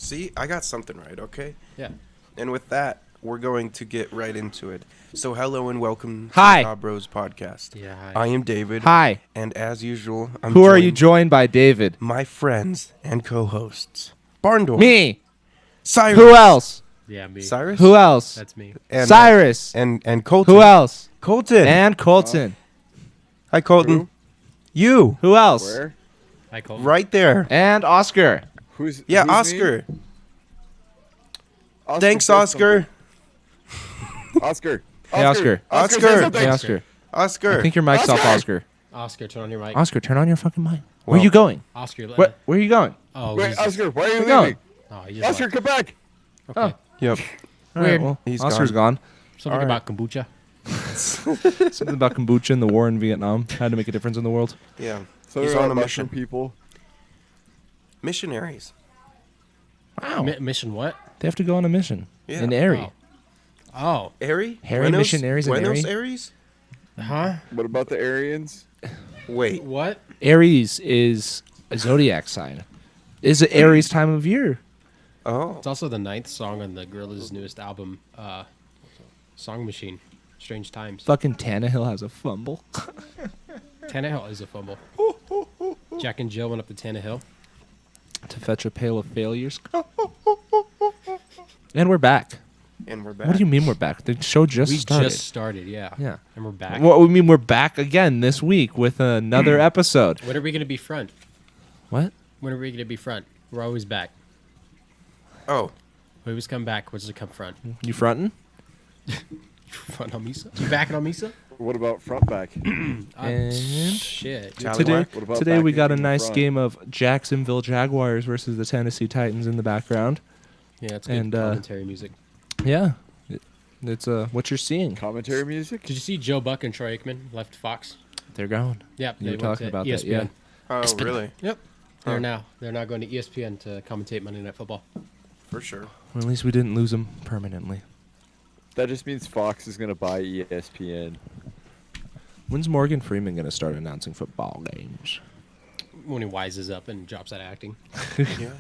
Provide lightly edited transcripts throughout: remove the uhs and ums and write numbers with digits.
See, I got something right, okay? Yeah. And with that, we're going to get right into it. So hello and welcome to Hi. the Cobb Bros podcast. Yeah. I am David. Hi. And as usual, I'm Who are you joined by, David? my friends and co-hosts. Barndor. Me. Cyrus. Who else? Yeah, me. Cyrus. Who else? That's me. And, Cyrus. and Colton. Who else? Colton. And Colton. Hi, Colton. Who? You. Who else? Where? Hi, Cole. Right there. And Oscar. Who's Yeah, who's me? Oscar. Oscar Thanks, said Oscar. something. Oscar. Hey, Oscar. Oscar. said something. Hey, Oscar. Oscar. I think your mic's off, Oscar. Oscar, turn on your mic. Oscar, turn on your fucking mic. Well- Where are you going? Oscar, let What? Where are you going? Oh, Wait, he's just- Oscar, why are you Where you leaving? Oh, he just Oscar, left. come back. Okay. Yep. All Weird. well, He's Oscar's gone. Something All right. about kombucha. Something about kombucha and the war in Vietnam had to make a difference in the world. Yeah. So He's on a Russian mission. people. Missionaries. Wow. Mission what? They have to go on a mission. Yeah. In Airy. Oh. Airy? Hairy missionaries in Buenos Airy? Aires? Huh? What about the Aryans? Wait. What? Aries is a zodiac sign. Is it Aries time of year? Oh. It's also the 9th song on the Gorillaz' newest album, Song Machine. Strange Times. Fucking Tannehill has a fumble. Tannehill is a fumble. Jack and Jill went up to Tannehill. To fetch a pail of failures. And we're back. And we're back. What do you mean we're back? The show just We started. just started, yeah. Yeah. And we're back. What we mean we're back again this week with another episode. When are we going to be front? What? When are we going to be front? We're always back. Oh. We always come back. What's it come front? You fronting? Front on Misa? You backing on Misa? What about front back? And Shit. Tally today mark? What about today we back got a in the nice front? game of Jacksonville Jaguars versus the Tennessee Titans in the background. Yeah, it's good And, commentary music. Yeah. It's what you're seeing. Commentary music? Did you see Joe Buck and Troy Aikman left Fox? They're going. Yep, You they were went talking to about that, ESPN. yeah. Oh, really? Yep. Huh. They're now going to ESPN to commentate Monday Night Football. For sure. Well, at least we didn't lose them permanently. That just means Fox is gonna buy ESPN. When's Morgan Freeman going to start announcing football games? When he wises up and drops out of acting. Yeah.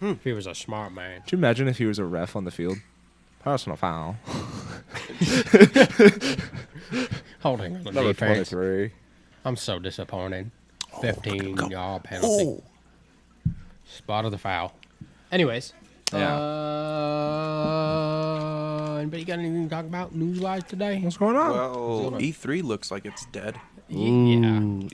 If he was a smart man. Could you imagine if he was a ref on the field? Personal foul. Holding on the Number defense. 23. I'm so disappointed. 15-yard penalty. Spot of the foul. Anyways. Anybody got anything to talk about news-wise today? What's going on? Well, E3 looks like it's dead. Yeah. E3,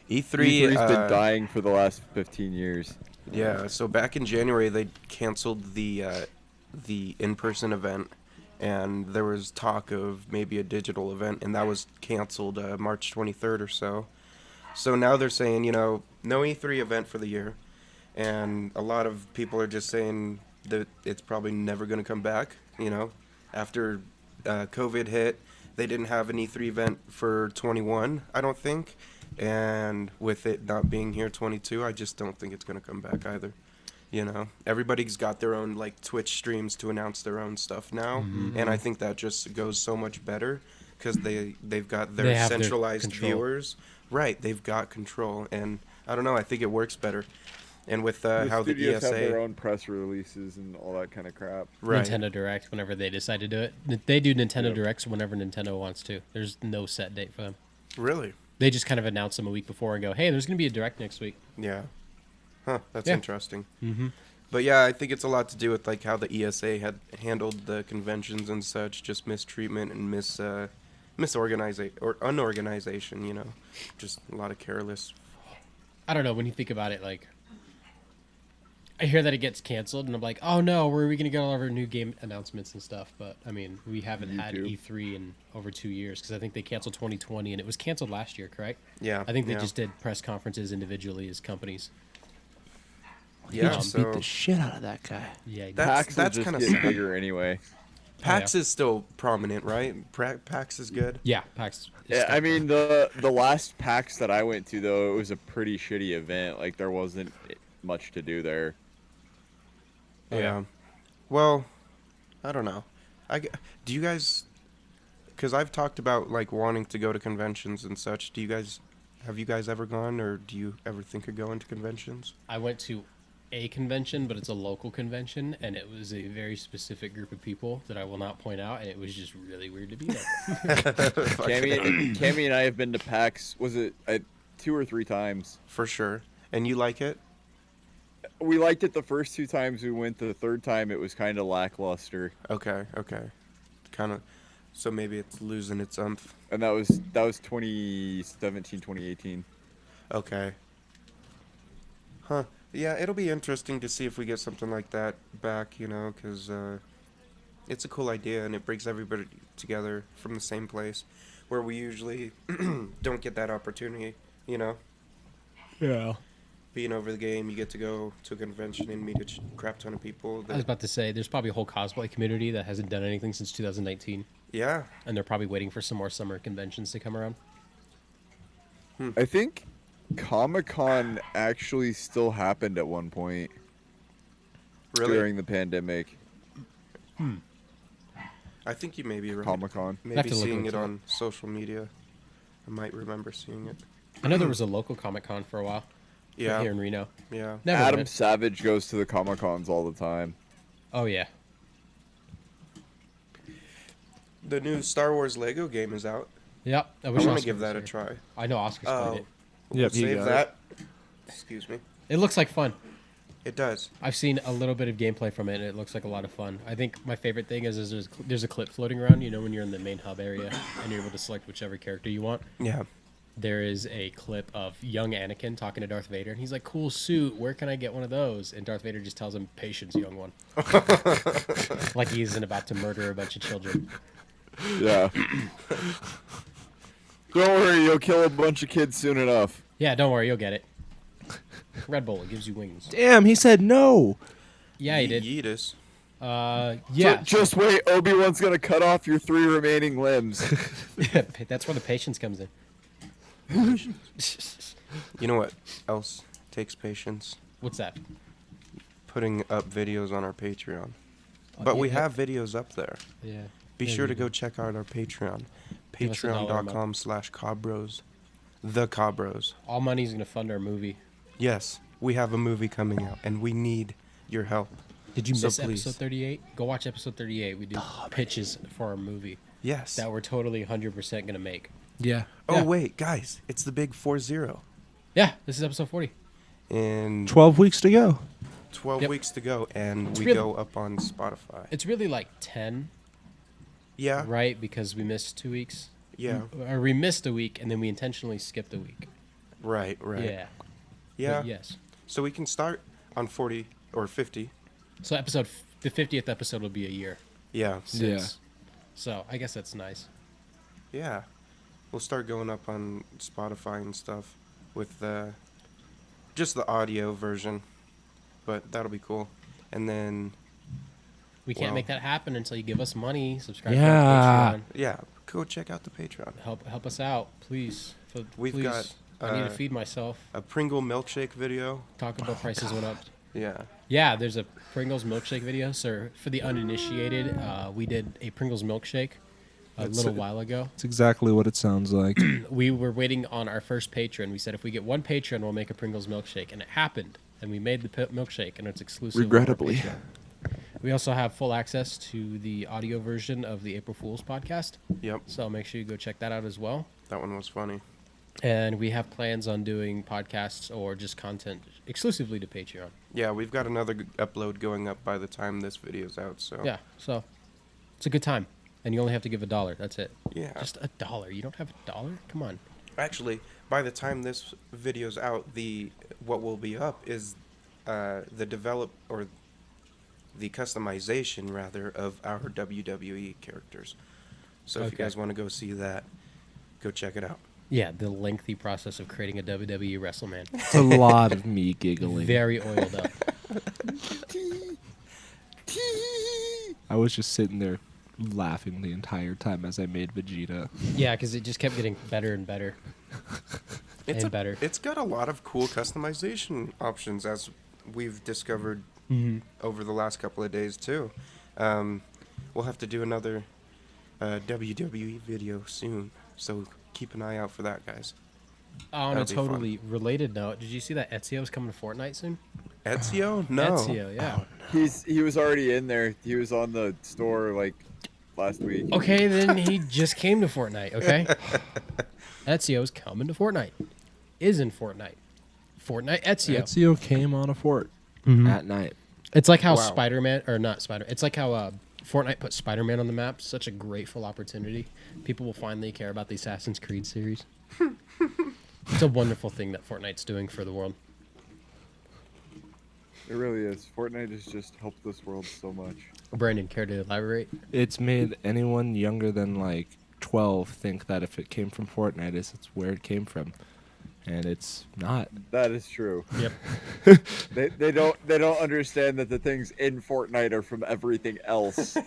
E3's been dying for the last 15 years. Yeah, so back in January they canceled the in-person event, and there was talk of maybe a digital event, and that was canceled March 23rd or so. So now they're saying, no E3 event for the year, and a lot of people are just saying that it's probably never going to come back. After COVID hit, they didn't have an E3 event for 21, I don't think. And with it not being here 22, I just don't think it's going to come back either. Everybody's got their own Twitch streams to announce their own stuff now, and I think that just goes so much better because they've got They their have their centralized control. viewers. Right, they've got control, and I don't know, I think it works better. And with how the studios have their ESA, own press releases and all that kind of crap. right? Nintendo Direct whenever they decide to do it. They do Nintendo Yep. Directs whenever Nintendo wants to. There's no set date for them. Really? They just kind of announce them a week before and go, hey, there's going to be a Direct next week. Yeah. Huh, that's Yeah. interesting. Mm-hmm. But yeah, I think it's a lot to do with how the ESA had handled the conventions and such, just mistreatment and unorganization, just a lot of careless. I don't know. When you think about it, I hear that it gets canceled, and I'm like, oh no, where are we going to get all of our new game announcements and stuff? But, I mean, we haven't had YouTube. E3 in over 2 years, because I think they canceled 2020, and it was canceled last year, correct? Yeah. I think they yeah. just did press conferences individually as companies. He Yeah, just so beat the shit out of that guy. Yeah, That's- PAX will just kinda get sad. bigger anyway. PAX yeah. is still prominent, right? PAX is good. yeah, PAX. is Yeah, stuck I mean the last PAX that I went to though, it was a pretty shitty event. There wasn't much to do there. Oh, yeah. Yeah. Well, I don't know. Do you guys? Because I've talked about wanting to go to conventions and such. Have you guys ever gone, or do you ever think of going to conventions? I went to a convention, but it's a local convention, and it was a very specific group of people that I will not point out, and it was just really weird to be there. Cammy and I have been to PAX. Was it 2 or 3 times? For sure. And you like it? We liked it the first 2 times we went. The third time it was kind of lackluster, Okay. Kind of. So maybe it's losing its umph. and that was 2017, 2018. Okay. Huh. Yeah, it'll be interesting to see if we get something like that back, because it's a cool idea and it brings everybody together from the same place where we usually don't get that opportunity, Yeah. Being over the game, you get to go to a convention and meet a crap ton of people. I was about to say, there's probably a whole cosplay community that hasn't done anything since 2019, Yeah. and they're probably waiting for some more summer conventions to come around. I think Comic-Con actually still happened at one point Really? during the pandemic. I think you may be right. Comic-Con. Have Maybe to look seeing it into it. on social media. I might remember seeing it. I know there was a local Comic-Con for a while. Yeah. Here in Reno. Yeah. Never Adam went. Savage goes to the Comic-Cons all the time. Oh, yeah. The new Star Wars Lego game is out. Yep. I wish want to Oscar give was that a here. try. I know Oscar's Oh. played it. Yep, he Save got that. Excuse me. It looks like fun. It does. I've seen a little bit of gameplay from it, and it looks like a lot of fun. I think my favorite thing is there's a clip floating around, when you're in the main hub area, and you're able to select whichever character you want. Yeah. There is a clip of young Anakin talking to Darth Vader, and he's like, "Cool suit, where can I get one of those?" And Darth Vader just tells him, "Patience, young one." Like he isn't about to murder a bunch of children. Yeah. Don't worry, you'll kill a bunch of kids soon enough. Yeah, don't worry, you'll get it. Red Bull, it gives you wings. Damn, he said no. Yeah, he did. Yeetus. Yeah. Just wait, Obi-Wan's gonna cut off your 3 remaining limbs. That's where the patience comes in. You know what else takes patience? What's that? Putting up videos on our Patreon. But we have videos up there. Yeah. Be Yeah, sure we to do. go check out our Patreon. Give us $1 a month. Patreon.com/Cobbros. The Cobbros. All money's gonna fund our movie. Yes, we have a movie coming out, and we need your help. Did you So miss please. episode 38? Go watch episode 38. We do pitches for our movie Yes. that we're totally 100% gonna make. Yeah. Oh, Yeah. wait, guys. It's the big 40. Yeah, this is episode 40. In 12 weeks to go. 12 Yep. weeks to go, and It's we really- go up on Spotify. It's really like 10, Yeah. right? Because we missed 2 weeks. Yeah. Or we missed a week, and then we intentionally skipped a week. Right. Yeah. Yeah. But yes. So we can start on 40 or 50. So the 50th episode will be a year Yeah. since. So I guess that's nice. Yeah. We'll start going up on Spotify and stuff with just the audio version. But that'll be cool. And then, We can't Wow. make that happen until you give us money. Subscribe Yeah. to our Patreon. yeah, go check out the Patreon. Help us out, please. We've Please. got, I need to feed myself. A Pringle milkshake video. Taco Bell prices went up. Yeah. Yeah, there's a Pringles milkshake video. So for the uninitiated, we did a Pringles milkshake a That's little it. while ago. It's exactly what it sounds like. We were waiting on our first patron. We said if we get one patron, we'll make a Pringles milkshake, and it happened. And we made the milkshake, and it's exclusive. on our Regrettably. Patreon. We also have full access to the audio version of the April Fool's podcast. Yep. So make sure you go check that out as well. That one was funny. And we have plans on doing podcasts or just content exclusively to Patreon. Yeah, we've got another upload going up by the time this video's out. So Yeah, so it's a good time. And you only have to give $1. That's it. Yeah. Just $1. You don't have $1? Come on. Actually, by the time this video's out, what will be up is the customization rather of our WWE characters. So if you Okay. guys want to go see that, go check it out. Yeah, the lengthy process of creating a WWE WrestleMan. It's a lot of me giggling. Very oiled up. I was just sitting there laughing the entire time as I made Vegeta. Yeah, because it just kept getting better and better. And better. It's got a lot of cool customization options, as we've discovered over the last couple of days too. We'll have to do another WWE video soon, so keep an eye out for that, guys. On a That'll be fun. totally related note, did you see that Ezio's coming to Fortnite soon? Ezio? No. Ezio, yeah. He was already in there. He was on the store like last week. Okay, then he just came to Fortnite, okay? Ezio's coming to Fortnite. Is in Fortnite. Fortnite Ezio. Ezio came on a fort Mm-hmm. at night. It's like how Wow. Spider-Man, or not Spider, it's like how Fortnite put Spider-Man on the map. Such a grateful opportunity. People will finally care about the Assassin's Creed series. It's a wonderful thing that Fortnite's doing for the world. It really is. Fortnite has just helped this world so much. Brandon, care to elaborate? It's made anyone younger than like 12 think that if it came from Fortnite, it's where it came from, and it's not. That is true. Yep. They don't understand that the things in Fortnite are from everything else.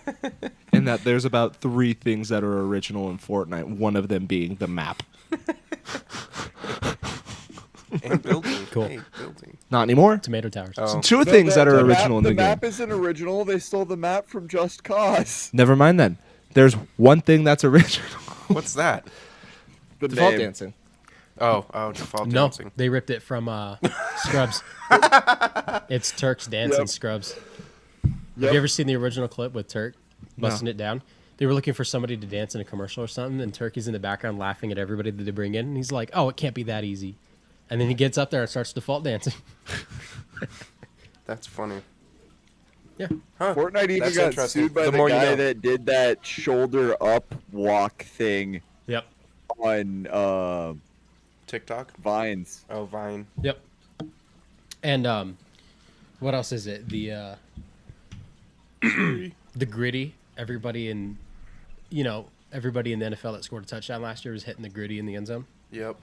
And that there's about 3 things that are original in Fortnite. One of them being the map. And building. Cool. Hey, building. Not anymore. Tomato Towers. Oh. 2 things that are original in the The game. map isn't original. They stole the map from Just Cause. Never mind then. There's one thing that's original. What's that? The Default name. dancing. Oh, default No, dancing. they ripped it from Scrubs. It's Turk's dance in Yep. Scrubs. Yep. Have you ever seen the original clip with Turk busting it down? They were looking for somebody to dance in a commercial or something, and Turk is in the background laughing at everybody that they bring in. And he's like, "Oh, it can't be that easy." And then he gets up there and starts default dancing. That's funny. Yeah. Huh. Fortnite even That's got interesting. sued by The the more you guy know. that did that shoulder up walk thing Yep. on TikTok? Vines. Oh, Vine. Yep. And what else is it? The the gritty. Everybody in everybody in the NFL that scored a touchdown last year was hitting the gritty in the end zone. Yep.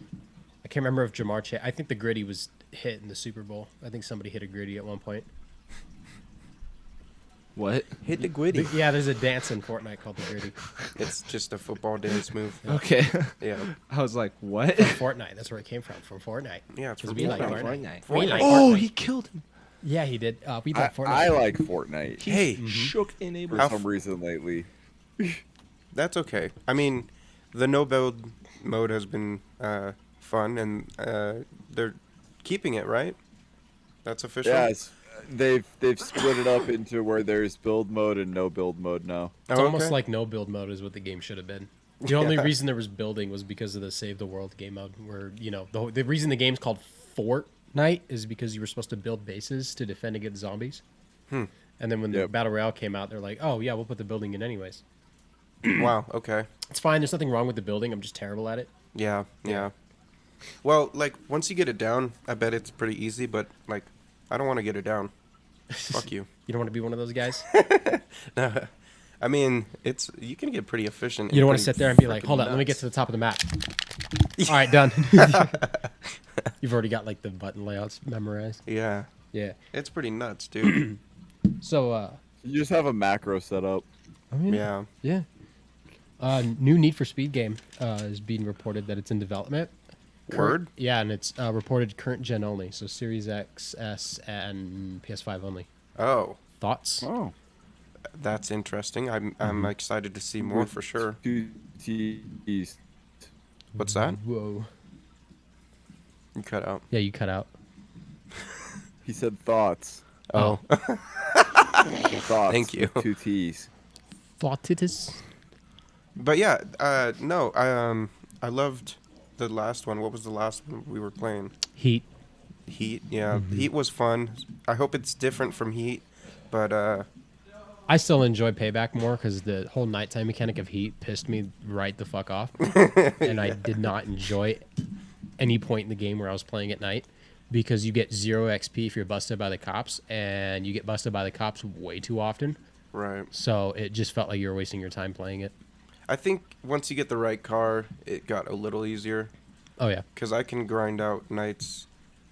I can't remember if Jamar Chase. I think the gritty was hit in the Super Bowl. I think somebody hit a gritty at one point. What? Hit the gritty. Yeah, there's a dance in Fortnite called the gritty. It's just a football dance move. Okay. Yeah. I was like, what? Fortnite. That's where it came from Fortnite. Yeah, it's Because from we like Fortnite. Fortnite. We like Oh, Fortnite. he killed him. Yeah, he did. We like Fortnite. I like Fortnite Hey, Shook enabled. for How some reason lately. that's okay. I mean, the no build mode has been fun, and they're keeping it, right? That's official. Yes, they've split it up into where there's build mode and no build mode now. It's Oh, almost okay. like no build mode is what the game should have been. The only reason there was building was because of the Save the World game mode, where the reason the game's called Fortnite is because you were supposed to build bases to defend against zombies. And then when the Yep. Battle Royale came out, they're like, "Oh yeah, we'll put the building in anyways." Wow. Okay. It's fine. There's nothing wrong with the building. I'm just terrible at it. Yeah. Yeah. Well, like once you get it down, I bet it's pretty easy. But like, I don't want to get it down. Fuck you. You don't want to be one of those guys. I mean, you can get pretty efficient. You don't want to pretty sit there and be like, freaking "Hold on, let me get nuts. to the top of the map." All right, done. You've already got like the button layouts memorized. Yeah, Yeah. it's pretty nuts, dude. So, You just have a macro set up. I mean, Yeah. yeah. New Need for Speed game is being reported that it's in development. Word? Yeah, and it's reported current gen only, so Series X, S, and PS5 only. Oh, Thoughts? Oh. that's interesting. I'm excited to see more for sure. 2 T's. What's that? Whoa. You cut out. Yeah, you cut out. He said thoughts. Oh. Thoughts. Thank you. with 2 T's. Thoughtitis? But yeah, no, I loved the last one. What was the last one we were playing? Heat. Heat. Yeah, Heat was fun. I hope it's different from Heat, but I still enjoy Payback more because the whole nighttime mechanic of Heat pissed me right the fuck off. And I did not enjoy any point in the game where I was playing at night because you get 0 XP if you're busted by the cops, and you get busted by the cops way too often. right. So it just felt like you were wasting your time playing it. I think once you get the right car, it got a little easier. Oh, yeah. Because I can grind out nights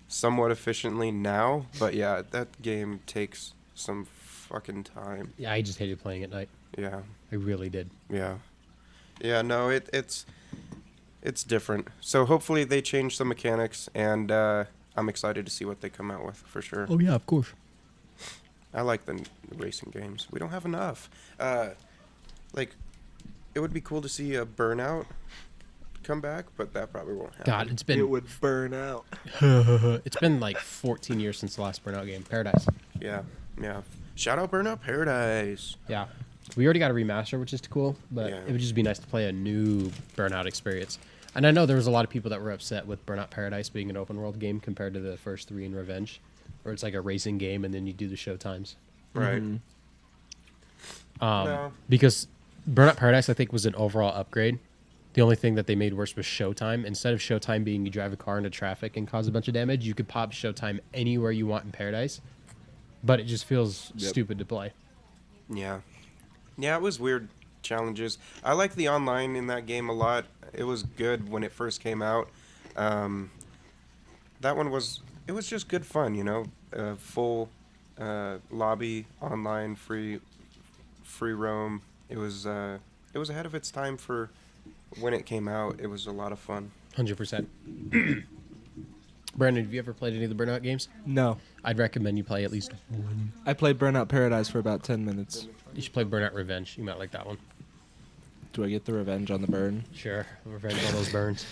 somewhat efficiently now, but yeah, that game takes some fucking time. Yeah, I just hated playing at night. Yeah, I really did. yeah, yeah. No, it's different. So hopefully they change some mechanics, and I'm excited to see what they come out with for sure. Oh, yeah, of course. I like the racing games. We don't have enough. Like, it would be cool to see a Burnout come back, but that probably won't happen. God, it's been would burn out. it's been like 14 years since the last Burnout game. Paradise. Yeah. Shout out Burnout Paradise. Yeah. We already got a remaster, which is cool, but Yeah. it would just be nice to play a new Burnout experience. And I know there was a lot of people that were upset with Burnout Paradise being an open world game compared to the first 3 in Revenge, where it's like a racing game and then you do the show times. Right. Mm-hmm. No. Because Burnout Paradise, I think, was an overall upgrade. The only thing that they made worse was showtime. Instead of showtime being you drive a car into traffic and cause a bunch of damage, you could pop showtime anywhere you want in Paradise. But it just feels stupid to play. Yeah. Yeah, it was weird challenges. I like the online in that game a lot. It was good when it first came out. That one was just good fun, you know. Full lobby, online, free roam. It was ahead of its time for when it came out. It was a lot of fun. 100%. Brandon, have you ever played any of the Burnout games? No. I'd recommend you play at least one. I played Burnout Paradise for about 10 minutes. You should play Burnout Revenge. You might like that one. Do I get the revenge on the burn? Sure. Revenge all those burns.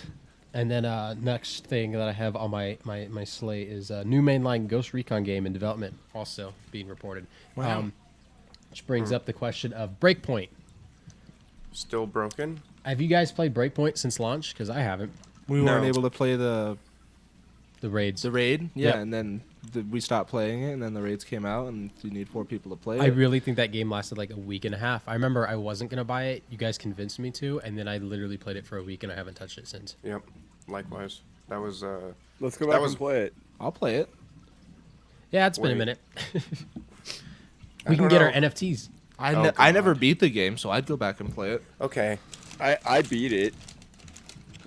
And then next thing that I have on my slate is a new mainline Ghost Recon game in development, also being reported. Wow. Which brings up the question of Breakpoint. Still broken? Have you guys played Breakpoint since launch? Because I haven't. We No. weren't able to play the Raids. raid. Yeah, Yep. and then we stopped playing it, and then the raids came out, and you need 4 people to play I it. really think that game lasted like a week and a half. I remember I wasn't going to buy it. You guys convinced me to, and then I literally played it for a week, and I haven't touched it since. Yep. Likewise. That was Let's go That back was- and play it. I'll play it. Yeah, it's been a Wait. minute. I We can don't get know. our NFTs. I God. never beat the game, so I'd go back and play it. Okay. I beat it.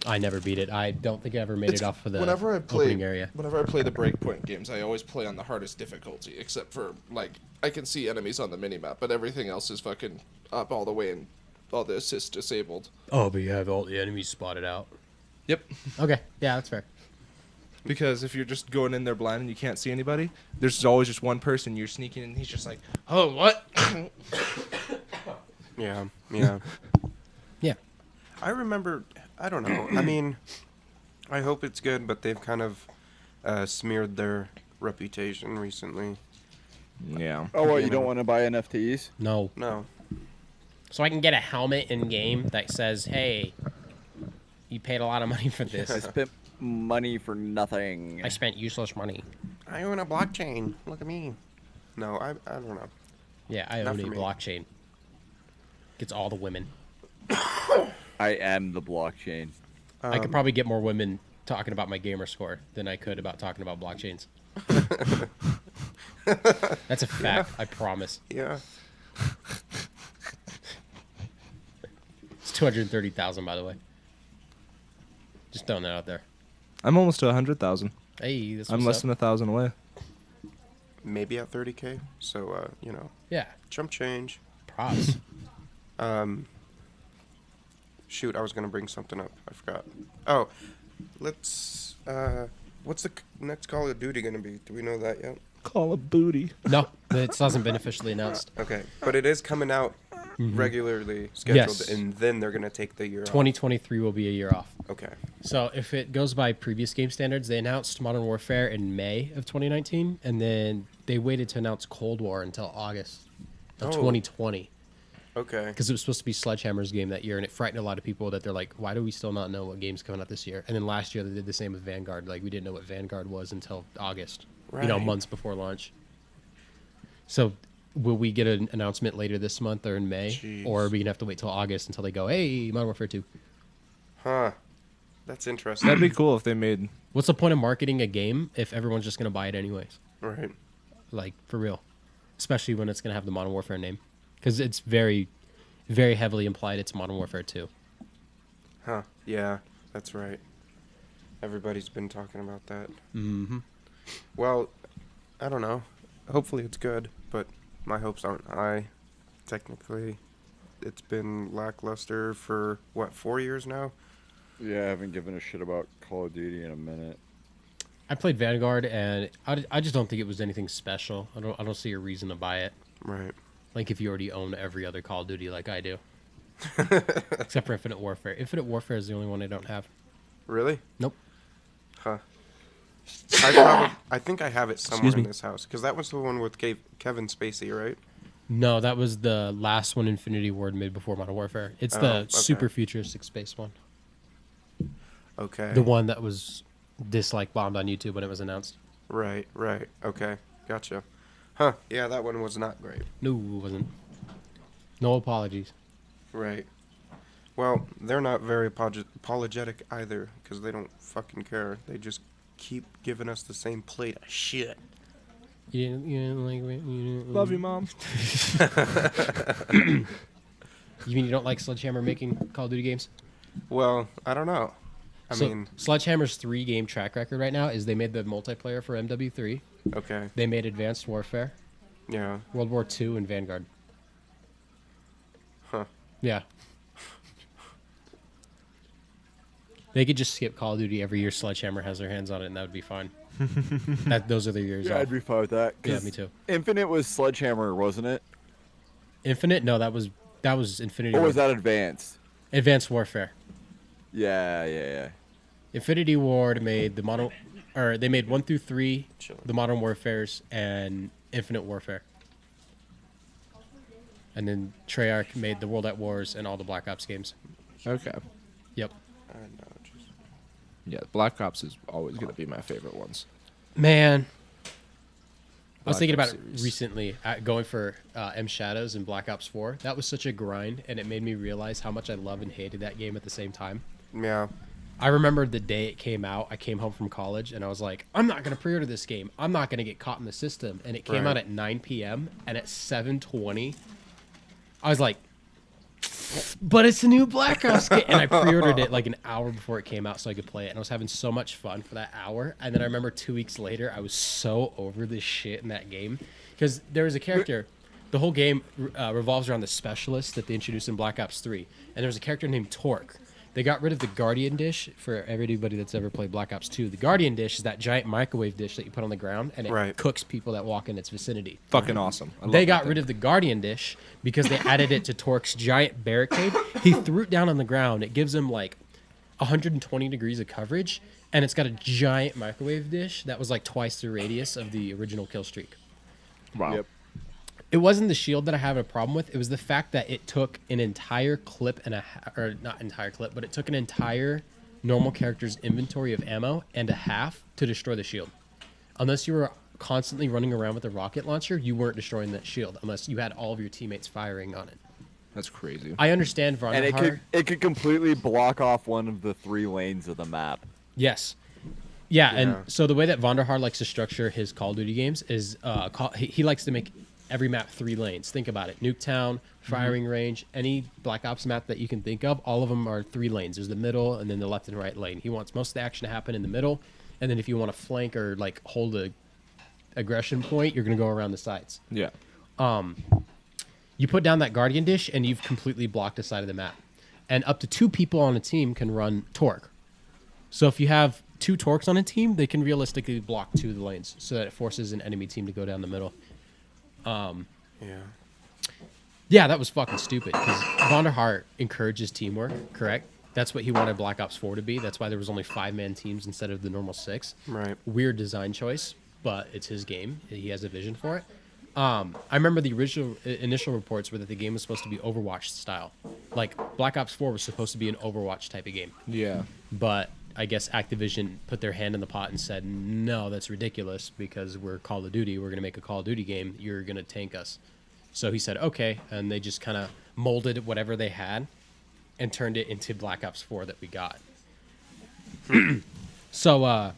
I never beat it. I don't think I ever made it off of the whenever I play, opening area. Whenever I play the Breakpoint games, I always play on the hardest difficulty, except for, like, I can see enemies on the minimap, but everything else is fucking up all the way and all the assists disabled. Oh, but you have all the enemies spotted out. Yep. Okay, yeah, that's fair. Because if you're just going in there blind and you can't see anybody, there's always just one person you're sneaking and he's just like, oh, what? Yeah. Yeah. I remember, I don't know. I mean, I hope it's good, but they've kind of smeared their reputation recently. Yeah. Oh, what, you You don't know. want to buy NFTs? No. No. So I can get a helmet in game that says, "Hey, you paid a lot of money for this. I spent money for nothing. I spent useless money." I own a blockchain. Look at me. No, I don't know. Yeah, I Not own a for me. blockchain. Gets all the women. I am the blockchain. I could probably get more women talking about my gamer score than I could about talking about blockchains. That's a fact. I promise. Yeah. It's 230,000, by the way. Just throwing that out there. I'm almost to 100,000. Hey, this I'm what's less up. than 1,000 away. Maybe at 30K. So, you know, Yeah, chump change. props. Shoot, I was going to bring something up. I forgot. Oh, let's, what's the next Call of Duty going to be? Do we know that yet? Call of Booty. No, it hasn't been officially announced. Okay. But it is coming out regularly scheduled, Yes. and then they're going to take the year off. 2023 will be a year off. Okay. So if it goes by previous game standards, they announced Modern Warfare in May of 2019, and then they waited to announce Cold War until August of Oh. 2020 Okay. because it was supposed to be Sledgehammer's game that year, and it frightened a lot of people that they're like, why do we still not know what game's coming out this year? And then last year they did the same with Vanguard. Like, we didn't know what Vanguard was until August, Right. months before launch. So will we get an announcement later this month or in May? Jeez. Or are we going to have to wait till August until they go, hey, Modern Warfare 2? Huh. That's interesting. That'd be cool if they made. What's the point of marketing a game if everyone's just going to buy it anyways? Right. Like, for real. Especially when it's going to have the Modern Warfare name. Because it's very, very heavily implied it's Modern Warfare 2. Huh. Yeah, that's right. Everybody's been talking about that. Mm-hmm. Well, I don't know. Hopefully it's good, but my hopes aren't high. Technically, it's been lackluster for, 4 years now? Yeah, I haven't given a shit about Call of Duty in a minute. I played Vanguard, and I just don't think it was anything special. I don't see a reason to buy it. Right. Like, if you already own every other Call of Duty like I do. Except for Infinite Warfare. Infinite Warfare is the only one I don't have. Really? Nope. Huh. I think I have it somewhere Excuse in me. this house because that was the one with Kevin Spacey, right? No, that was the last one Infinity Ward made before Modern Warfare. It's Oh, the okay. super futuristic space one. Okay. The one that was dislike bombed on YouTube when it was announced. Right. Okay. Gotcha. Huh. Yeah, that one was not great. No, it wasn't. No apologies. Right. Well, they're not very apologetic either because they don't fucking care. They just keep giving us the same plate of shit. You didn't like it? Love you, Mom. You mean you don't like Sledgehammer making Call of Duty games? Well, I don't know. I mean, Sledgehammer's 3-game track record right now is they made the multiplayer for MW3, okay. they made Advanced Warfare, Yeah. World War II, and Vanguard. Huh. Yeah. They could just skip Call of Duty every year Sledgehammer has their hands on it, and that would be fine. Those are their years Yeah, off. I'd be fine with that. Yeah, 'cause me too. Infinite was Sledgehammer, wasn't it? Infinite? No, that was Infinity Or War. was that Advanced? Advanced Warfare. Yeah. Infinity Ward made they made 1 through 3, Sure. the Modern Warfares, and Infinite Warfare. And then Treyarch made the World at Wars and all the Black Ops games. Okay. Yep. I know. Just... Yeah, Black Ops is always going to be my favorite ones. Man. I was Black thinking about Ops it series. recently, going for M Shadows and Black Ops 4. That was such a grind, and it made me realize how much I love and hated that game at the same time. Yeah. I remember the day it came out, I came home from college, and I was like, I'm not going to pre-order this game. I'm not going to get caught in the system. And it came Right. out at 9 p.m., and at 7:20, I was like, but it's a new Black Ops game. And I pre-ordered it like an hour before it came out so I could play it. And I was having so much fun for that hour. And then I remember 2 weeks later, I was so over this shit in that game. Because there was a character, the whole game revolves around the specialist that they introduced in Black Ops 3. And there was a character named Torque. They got rid of the Guardian dish for everybody that's ever played Black Ops 2. The Guardian dish is that giant microwave dish that you put on the ground, and it Right. cooks people that walk in its vicinity. Fucking awesome. I love They that got thing. rid of the Guardian dish because they added it to Torque's giant barricade. He threw it down on the ground. It gives him like 120 degrees of coverage, and it's got a giant microwave dish that was like twice the radius of the original kill streak. Wow. Yep. It wasn't the shield that I have a problem with. It was the fact that it took an entire clip and or not entire clip, but it took an entire normal character's inventory of ammo and a half to destroy the shield. Unless you were constantly running around with a rocket launcher, you weren't destroying that shield unless you had all of your teammates firing on it. That's crazy. I understand And Vonderhaar. it could completely block off one of the 3 lanes of the map. Yes. Yeah, Yeah. and so the way that Vonderhaar likes to structure his Call of Duty games is he likes to make every map 3 lanes. Think about it. Nuketown, firing range, any Black Ops map that you can think of, all of them are 3 lanes. There's the middle and then the left and right lane. He wants most of the action to happen in the middle, and then if you want to flank or like hold a aggression point, you're going to go around the sides. Yeah. You put down that Guardian dish and you've completely blocked a side of the map. And up to 2 people on a team can run Torque. So if you have 2 Torques on a team, they can realistically block 2 of the lanes so that it forces an enemy team to go down the middle. Yeah. Yeah, that was fucking stupid because Vonderhaar encourages teamwork, correct? That's what he wanted Black Ops 4 to be. That's why there was only 5-man teams instead of the normal 6. Right. Weird design choice, but it's his game. He has a vision for it. I remember the initial reports were that the game was supposed to be Overwatch style. Like, Black Ops 4 was supposed to be an Overwatch type of game. Yeah. But I guess Activision put their hand in the pot and said, no, that's ridiculous because we're Call of Duty. We're going to make a Call of Duty game. You're going to tank us. So he said, okay. And they just kind of molded whatever they had and turned it into Black Ops 4 that we got. So,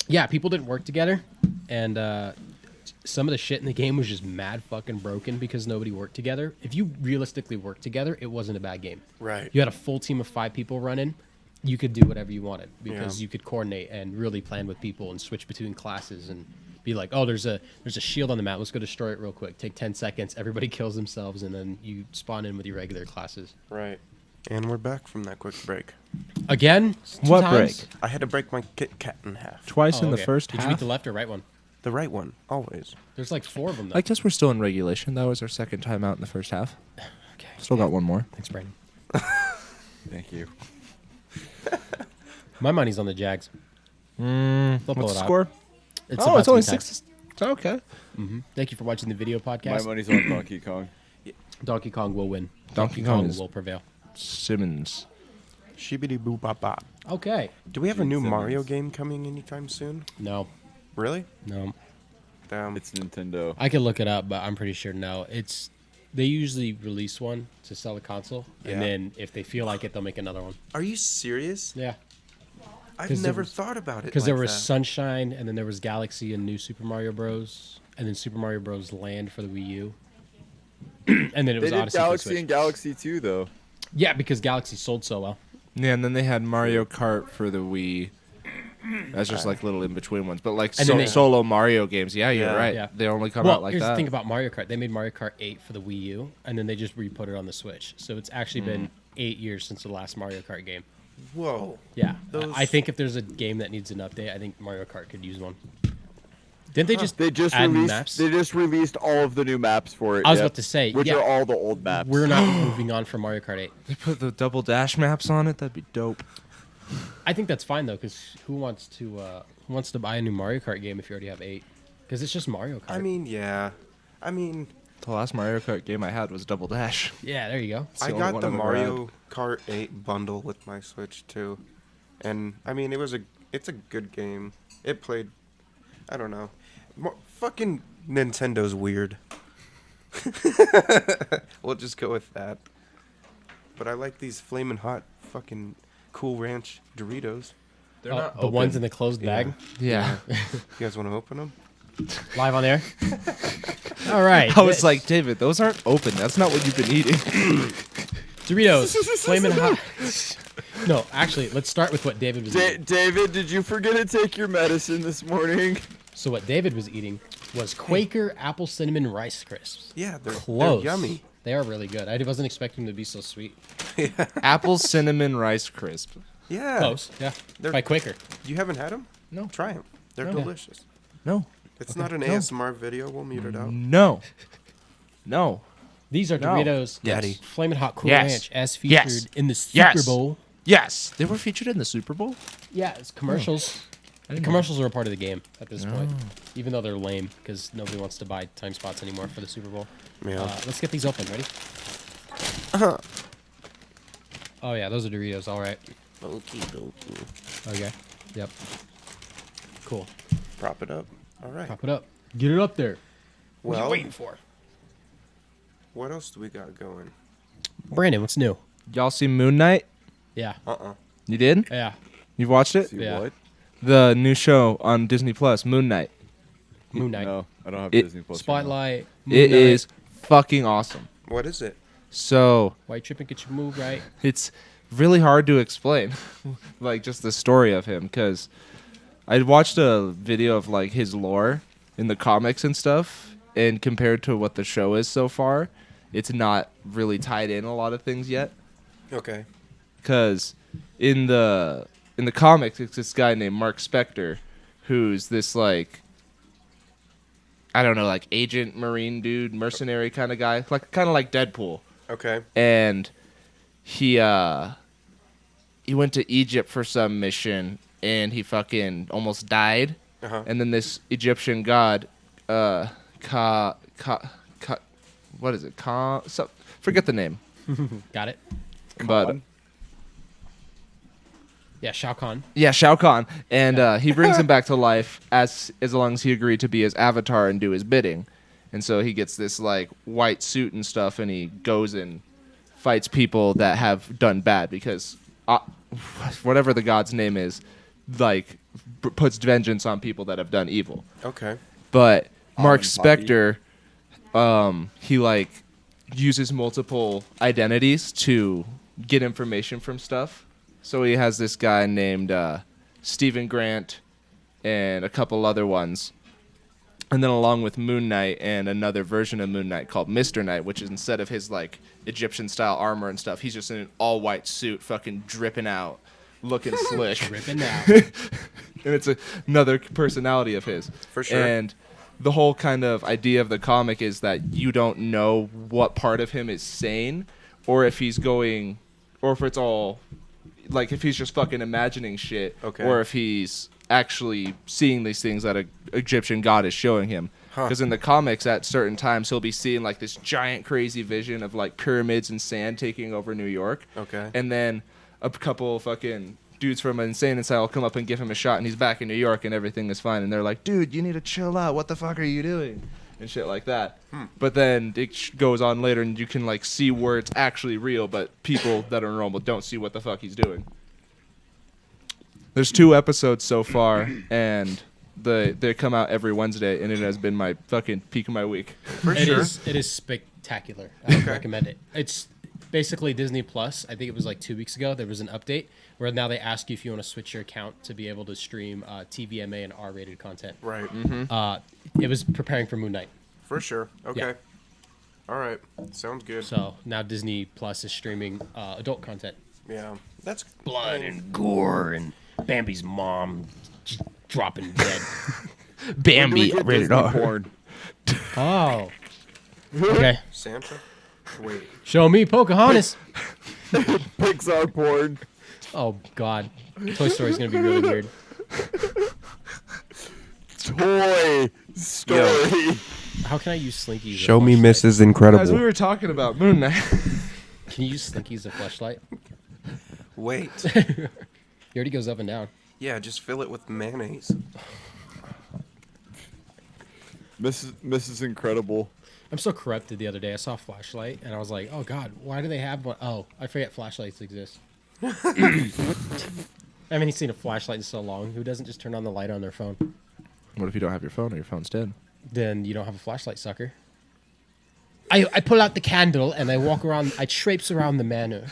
yeah, people didn't work together. And some of the shit in the game was just mad fucking broken because nobody worked together. If you realistically worked together, it wasn't a bad game. Right. You had a full team of 5 people running. You could do whatever you wanted because Yeah. you could coordinate and really plan with people and switch between classes and be like, oh, there's a shield on the map. Let's go destroy it real quick. Take 10 seconds. Everybody kills themselves, and then you spawn in with your regular classes. Right. And we're back from that quick break. Again? 2 What times? break? I had to break my Kit Kat in half. Twice Oh, in the okay. first Did you eat half. the left or right one? The right one, always. There's like 4 of them, though. I guess we're still in regulation. That was our second time out in the first half. Okay. Still got one more. Thanks, Brandon. Thank you. My money's on the Jags. What's pull the it out. score? It's Oh, about it's to only be time. 6. Okay. Thank you for watching the video My podcast. money's on Donkey Kong. Donkey Kong will win. Donkey Kong is- will prevail. Simmons. Shibbity boo bop bop. Okay. Do we have a new Simmons. Mario game coming anytime soon? No. Really? No. Damn. It's Nintendo. I could look it up, but I'm pretty sure no. They usually release one to sell the console, Yeah. and then if they feel like it, they'll make another one. Are you serious? Yeah. I've 'Cause there never was- thought about it. Because like there was that. Sunshine, and then there was Galaxy and New Super Mario Bros. And then Super Mario Bros. Land for the Wii U. And then it They was did Odyssey for the Galaxy Switch. and Galaxy 2, though. Yeah, because Galaxy sold so well. Yeah, and then they had Mario Kart for the Wii. That's just like little in between ones, but like And then they- solo Mario games. Yeah, you're Yeah. right. Yeah. They only come Well, out like here's that. the thing about Mario Kart. They made Mario Kart 8 for the Wii U, and then they just re-put it on the Switch. So it's actually been 8 years since the last Mario Kart game. Whoa. Yeah. Those- I think if there's a game that needs an update, I think Mario Kart could use one. Didn't they just They just add released. maps? They just released all of the new maps for it. I was yep, about to say, which yeah. are all the old maps. We're not moving on from Mario Kart 8. They put the double dash maps on it. That'd be dope. I think that's fine though, because who wants to buy a new Mario Kart game if you already have 8? Because it's just Mario Kart. I mean, yeah. I mean, The last Mario Kart game I had was double dash. yeah, there you go. It's I the only got one the I've ever Mario Kart 8 bundle with my Switch too, and I mean it's a good game. It played, I don't know, fucking Nintendo's weird. We'll just go with that. But I like these flaming hot fucking Cool Ranch Doritos. They're Oh, not the ones in open. the closed bag, Yeah. You guys want to open them? live on air. All right. I was like, David, those aren't open. That's not what you've been eating. Doritos, flaming hot. No, actually, let's start with what David was eating. David, did you forget to take your medicine this morning? So what David was eating was Quaker apple cinnamon Rice Crisps. Yeah, they're Close. yummy. They are really good. I wasn't expecting them to be so sweet. Apple cinnamon rice crisp. Yeah. Close. Yeah. They're- By Quaker. You haven't had them? No. Try them. They're No. delicious. No. It's not an ASMR video. We'll mute it out. No. No. These are No. Doritos, Daddy. Flamin' Hot Cool Yes. Ranch, as featured Yes. in the Super Yes. Bowl. Yes. They were featured in the Super Bowl? Yeah, it's commercials. The didn't know commercials are a part of the game at this point, even though they're lame because nobody wants to buy time spots anymore for the Super Bowl. Yeah. Let's get these open. Ready? Oh yeah, those are Doritos. All right. Okie dokie. Okay. Yep. Cool. Prop it up. All right. Pop it up. Get it up there. What are Well, you waiting for? what else do we got going? Brandon, what's new? Y'all see Moon Knight? Yeah. You did? Yeah. You've watched it? See Yeah. what? The new show on Disney Plus, Moon Knight. Moon Knight. No, I don't have It- Disney Plus. right now. Spotlight. It Moon Knight. is fucking awesome. What is it? So White tripping, get your move right. it's really hard to explain, like just the story of him, because I watched a video of like his lore in the comics and stuff, and compared to what the show is so far, it's not really tied in a lot of things yet. Okay. Because in the comics, it's this guy named Mark Spector, who's this like, I don't know, like agent marine dude, mercenary kind of guy, like kind of like Deadpool. Okay. And he went to Egypt for some mission, and he fucking almost died. Uh-huh. And then this Egyptian god, what is it? Forget the name. Got it. But Khan? Yeah, Shao Kahn. yeah, Shao Kahn, and he brings him back to life as long as he agreed to be his avatar and do his bidding. And so he gets this like white suit and stuff, and he goes and fights people that have done bad because whatever the god's name is, like puts vengeance on people that have done evil. Okay. But Mark Poppy. Spector, he like uses multiple identities to get information from stuff. So he has this guy named Stephen Grant and a couple other ones. And then along with Moon Knight and another version of Moon Knight called Mr. Knight, which is instead of his like Egyptian style armor and stuff, he's just in an all white suit, fucking dripping out, looking slick. Ripping out. And it's another personality of his. For sure. And the whole kind of idea of the comic is that you don't know what part of him is sane, or if he's going, or if it's all, like if he's just fucking imagining shit, Okay. or if he's actually seeing these things that an Egyptian god is showing him. Because in the comics, at certain times, he'll be seeing like this giant crazy vision of like pyramids and sand taking over New York. Okay. And then a couple fucking dudes from an insane asylum will come up and give him a shot, and he's back in New York, and everything is fine. And they're like, dude, you need to chill out. What the fuck are you doing? And shit like that. But then it goes on later, and you can like see where it's actually real, but people that are normal don't see what the fuck he's doing. There's 2 episodes so far, and they come out every Wednesday, and it has been my fucking peak of my week. For sure. It is spectacular. I would recommend it. It's basically Disney Plus. I think it was like 2 weeks ago. There was an update where now they ask you if you want to switch your account to be able to stream TVMA and R-rated content. Right. It was preparing for Moon Knight. For sure. Okay. Yeah. All right. Sounds good. So now Disney Plus is streaming adult content. Yeah. That's Blood and gore and Bambi's mom just dropping dead. Bambi, rated R. Porn. Oh. Okay. Santa. Wait. Show me Pocahontas. Pixar porn. Oh, God. Toy Story's going to be really weird. Toy Story. How can I use Slinky as a Show me fleshlight? Mrs. As we Incredible. were talking about Moon Knight. Can you use Slinky as a fleshlight? Wait. He already goes up and down. Yeah, just fill it with mayonnaise. Mrs. Incredible. I'm so corrupted the other day. I saw a flashlight, and I was like, oh, God, why do they have one? Oh, I forget flashlights exist. I haven't seen a flashlight in so long. Who doesn't just turn on the light on their phone? What if you don't have your phone or your phone's dead? Then you don't have a flashlight, sucker. I pull out the candle, and I walk around. I traipse around the manor.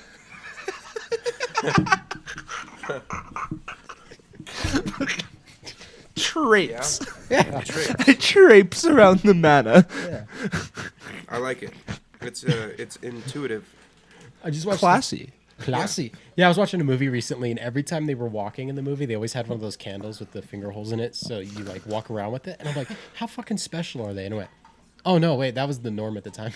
Traipse. Yeah. Traipse around the manor. I like it. It's intuitive. I just watched Classy. Classy. Yeah, I was watching a movie recently, and every time they were walking in the movie, they always had one of those candles with the finger holes in it, so you like walk around with it. And I'm like, how fucking special are they? And I went, oh no, wait, that was the norm at the time.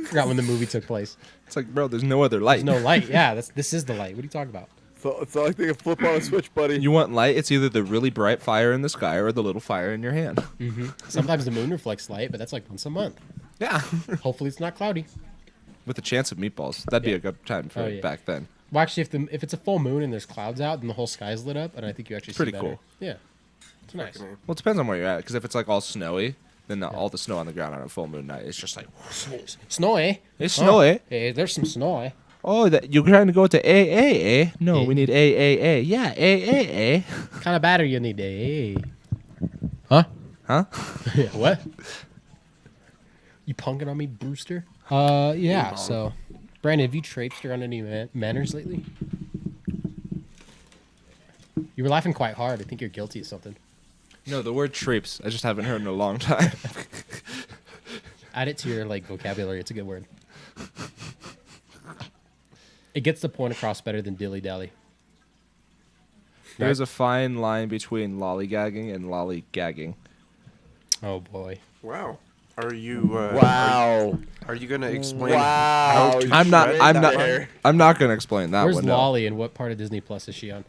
Forgot when the movie took place. It's like, bro, there's no other light. No light. Yeah, this is the light. What are you talking about? So it's not like they can flip on a switch, buddy. You want light? It's either the really bright fire in the sky or the little fire in your hand. Sometimes the moon reflects light, but that's like once a month. Yeah. Hopefully it's not cloudy. With a chance of meatballs. That'd be Yeah. a good time for Oh, yeah. back then. Well, actually, if it's a full moon and there's clouds out, then the whole sky's lit up, and I think you actually Pretty see better. cool. Yeah, it's nice. Fucking A. Well, it depends on where you're at. Because if it's like all snowy, then all the snow on the ground on a full moon night is just like, Snow, eh? it's snowy. Hey, there's some snow, eh? Oh, that you're trying to go to AAA? No, A. we need AAA. Yeah, AAA. Kind of battery you need, eh? Huh? Huh? What? You punking on me, Brewster? Yeah. Bing So, Brandon, have you traipsed around any manors lately? You were laughing quite hard. I think you're guilty of something. No, the word traipse. I just haven't heard in a long time. Add it to your like vocabulary. It's a good word. It gets the point across better than dilly dally. There's a fine line between lollygagging and lollygagging. Oh boy. Wow. Are you? Wow. Are you gonna explain? Wow. How to I'm not. shred I'm that not. hair? I'm not gonna explain that Where's one. no. Lolly and what part of Disney Plus is she on?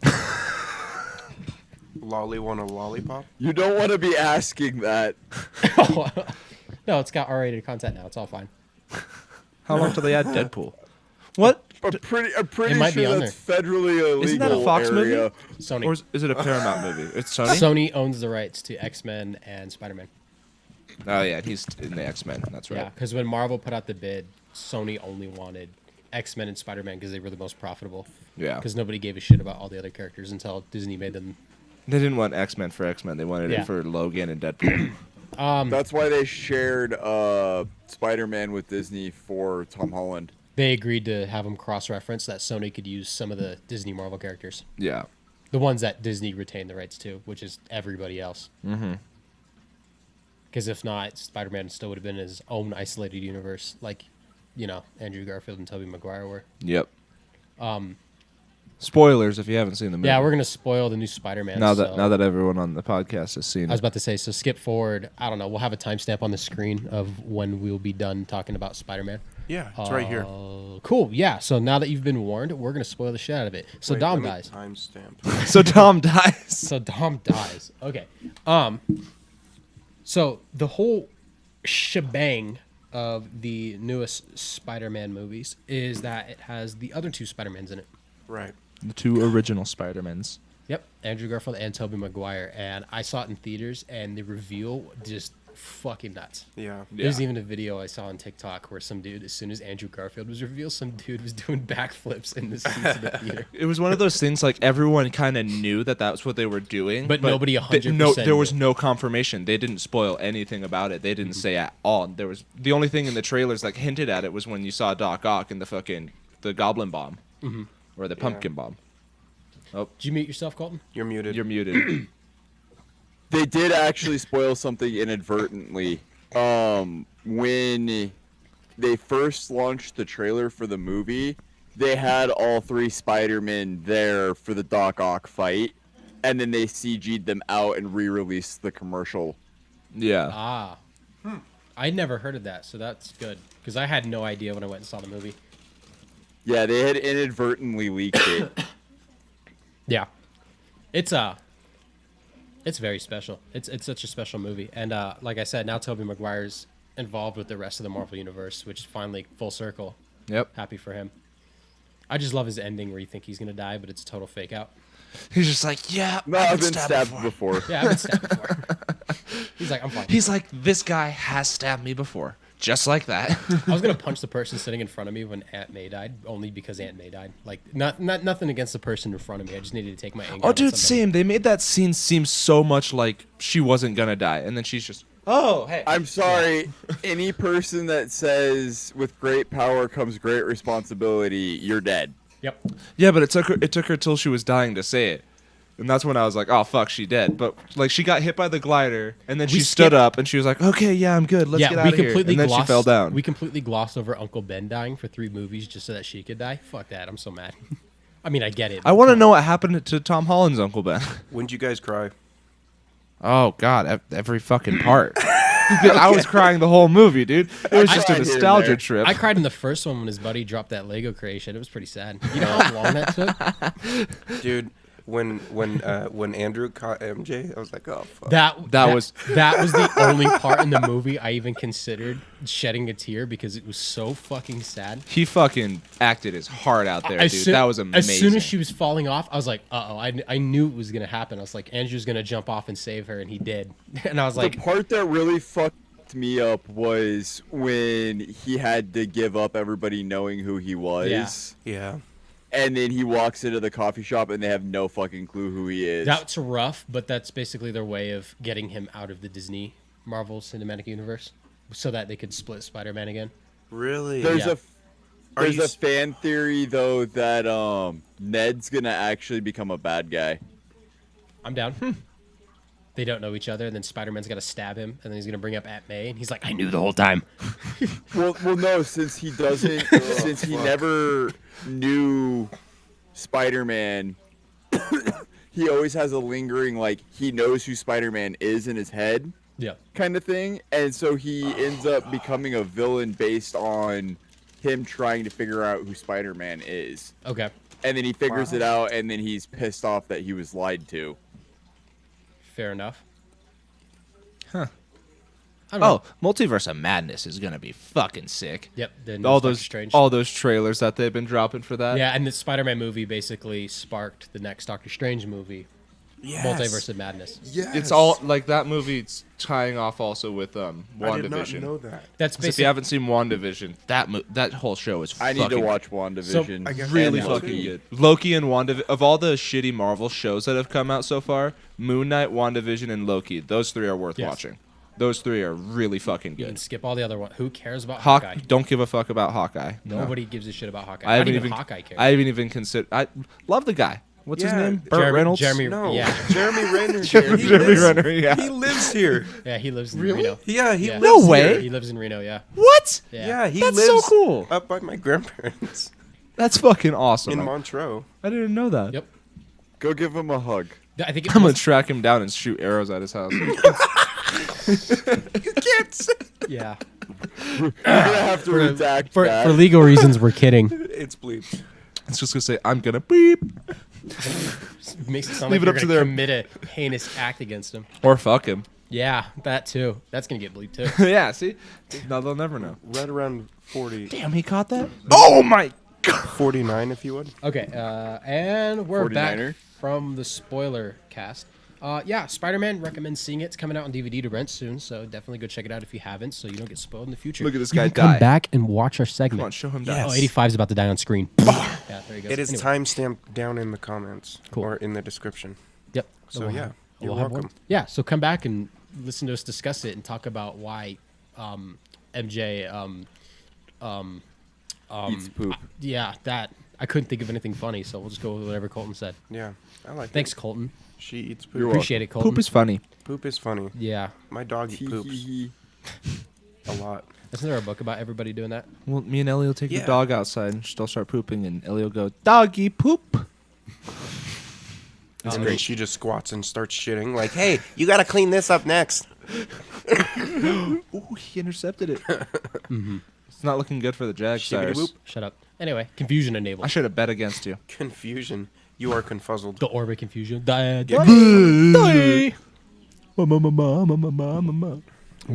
Lolly want a lollipop? You don't want to be asking that. No, it's got R-rated content now. It's all fine. How long till they add Deadpool? What? I'm pretty It might be sure on that's federally illegal. Isn't that a Fox movie? area. Sony. Or is it a Paramount movie? It's Sony. Sony owns the rights to X-Men and Spider-Man. Oh yeah, he's in the X-Men. That's right. Yeah, because when Marvel put out the bid, Sony only wanted X-Men and Spider-Man because they were the most profitable. Yeah. Because nobody gave a shit about all the other characters until Disney made them. They didn't want X-Men for X-Men. They wanted Yeah. it for Logan and Deadpool. That's why they shared Spider-Man with Disney for Tom Holland. They agreed to have them cross-reference that Sony could use some of the Disney Marvel characters. Yeah. The ones that Disney retained the rights to, which is everybody else. Mm-hmm. Because if not, Spider-Man still would have been his own isolated universe, like, Andrew Garfield and Tobey Maguire were. Yep. Spoilers if you haven't seen the movie. Yeah, we're gonna spoil the new Spider-Man. now so- that everyone on the podcast has seen I was it. about to say, so skip forward. I don't know. We'll have a timestamp on the screen of when we'll be done talking about Spider-Man. Yeah, it's right here. Cool. Yeah. So now that you've been warned, we're gonna spoil the shit out of it. So Wait, Dom let me dies. Timestamp. So Dom dies. So Dom dies. Okay. So the whole shebang of the newest Spider-Man movies is that it has the other two Spider-Mans in it. Right. The two original Spider-Mans. Yep, Andrew Garfield and Tobey Maguire, and I saw it in theaters, and the reveal just fucking nuts. Yeah. There's even a video I saw on TikTok where some dude, as soon as Andrew Garfield was revealed, some dude was doing backflips in the seats of the theater. It was one of those things like everyone kind of knew that that's what they were doing, But nobody 100% No, there was knew. no confirmation. They didn't spoil anything about it. They didn't say at all. There was the only thing in the trailers like hinted at it was when you saw Doc Ock and the Goblin Bomb or the Pumpkin Bomb. Oh, Did you mute yourself, Colton? You're muted. you're muted. They did actually spoil something inadvertently. When they first launched the trailer for the movie, they had all three Spider-Men there for the Doc Ock fight, and then they CG'd them out and re-released the commercial. Yeah. Ah. I'd never heard of that, so that's good. Because I had no idea when I went and saw the movie. Yeah, they had inadvertently leaked it. Yeah. It's very special. It's such a special movie. And like I said, now Tobey Maguire's involved with the rest of the Marvel Universe, which is finally full circle. Yep. Happy for him. I just love his ending where you think he's going to die, but it's a total fake out. He's just like, yeah, No, I've been stabbed before. Yeah, I've been stabbed before. He's like, I'm fine. He's like, this guy has stabbed me before. Just like that. I was going to punch the person sitting in front of me when Aunt May died, only because Aunt May died. Like, nothing against the person in front of me. I just needed to take my anger Oh, out on dude, somebody. same. They made that scene seem so much like she wasn't gonna die, and then she's just, oh, hey. I'm sorry, any person that says with great power comes great responsibility, you're dead. Yep. Yeah, but it took her till she was dying to say it, and that's when I was like, oh fuck, she dead. But like she got hit by the glider, and then We she stood skipped- up, and she was like, okay, yeah, I'm good. Let's get out of here. And then she fell down. We completely glossed over Uncle Ben dying for 3 movies just so that she could die. Fuck that. I'm so mad. I mean, I get it. I want to know what happened to Tom Holland's Uncle Ben. When'd you guys cry? Oh God, every fucking part. I was crying the whole movie, dude. It was just a cried here and nostalgia there. trip. I cried in the first one when his buddy dropped that Lego creation. It was pretty sad. You know how long that took? Dude, when Andrew caught MJ, I was like, oh fuck. That was- the only part in the movie I even considered shedding a tear because it was so fucking sad. He fucking acted his heart out there, dude. That was amazing. As soon as she was falling off, I was like, uh-oh. I knew it was going to happen. I was like, Andrew's going to jump off and save her, and he did. And I was like, The part that really fucked me up was when he had to give up everybody knowing who he was. Yeah. And then he walks into the coffee shop and they have no fucking clue who he is. that's rough, but that's basically their way of getting him out of the Disney Marvel Cinematic Universe so that they could split Spider-Man again. Really? There's Yeah. Are there's you a s- fan theory though that Ned's gonna actually become a bad guy. I'm down. They don't know each other, and then Spider-Man's got to stab him, and then he's going to bring up Aunt May, and he's like, I knew the whole time. Well, no, since he doesn't, since he never knew Spider-Man, he always has a lingering like he knows who Spider-Man is in his head. Yeah. Kind of thing, and so he ends up becoming a villain based on him trying to figure out who Spider-Man is. Okay. And then he figures it out, and then he's pissed off that he was lied to. Fair enough. Huh. I don't know. Oh, Multiverse of Madness is gonna be fucking sick. Yep. Then All Doctor those Strange. all those trailers that they've been dropping for that. Yeah, and the Spider-Man movie basically sparked the next Doctor Strange movie, Yes. Multiverse of Madness. Yes. It's all like that movie's tying off also with I did not WandaVision. know that. That's 'Cause if you basically haven't seen WandaVision, that whole show is I need to fucking watch WandaVision. I guess really And fucking Loki. good. Loki and WandaVision, of all the shitty Marvel shows that have come out so far, Moon Knight, WandaVision, and Loki, those 3 are worth Yes. watching. Those 3 are really fucking you can good. skip all the other ones. Who cares about Hawkeye? Don't give a fuck about Hawkeye. No. Nobody gives a shit about Hawkeye. I Not haven't even even Hawkeye cares. I haven't even considered. I love the guy. What's his Yeah, name? Burt Reynolds. Jeremy. No. Yeah. Jeremy Renner's here. He Jeremy lives- Renner. Yeah. He lives here. Yeah, he lives in Reno. Yeah, he Yeah. lives No way. here. He lives in Reno. Yeah. What? Yeah. Yeah, he That's lives so cool. up by my grandparents. That's fucking awesome. in Montreux. I didn't know that. Yep. Go give him a hug. I think it I'm gonna was, track him down and shoot arrows at his house. You can't say yeah. You're gonna have to redact that. For legal reasons, we're kidding. it's bleeped. It's just gonna say, I'm gonna beep. Makes it sound Leave like it you're up to gonna their- commit a heinous act against him. Or fuck him. Yeah, that too. That's gonna get bleeped too. Yeah, see? No, they'll never know. Right around 40, Damn, he caught that? Oh my god! 49, if you would. Okay, and we're back 49er? from the spoiler cast. Yeah, Spider-Man, recommend seeing it. It's coming out on DVD to rent soon, so definitely go check it out if you haven't, so you don't get spoiled in the future. Look at this You guy can come die. back and watch our segment. Come on, show him that. Oh, 85 is about to die on screen. Yeah, there you go. It is Anyway, timestamped down in the comments Cool. or in the description. Yep. So, yeah, you're we'll have one. welcome. Yeah, so come back and listen to us discuss it and talk about why MJ Eats poop. yeah, that I couldn't think of anything funny, so we'll just go with whatever Colton said. Yeah, I like Thanks, it. Colton. She eats poop. You're welcome. Appreciate it, Colton. Poop is funny. Poop is funny. Yeah. My dog poops Tee-hee-hee. a lot. Isn't there a book about everybody doing that? Well, me and Ellie will take Yeah. the dog outside and she'll start pooping and Ellie will go, doggy poop. And then she just squats and starts shitting like, hey, you got to clean this up next. Ooh, he intercepted it. It's not looking good for the Jags, Cyrus. Shibbity-boop. Shut up. Anyway, confusion enabled. I should have bet against you. Confusion. You are confuzzled. The orbit confusion. What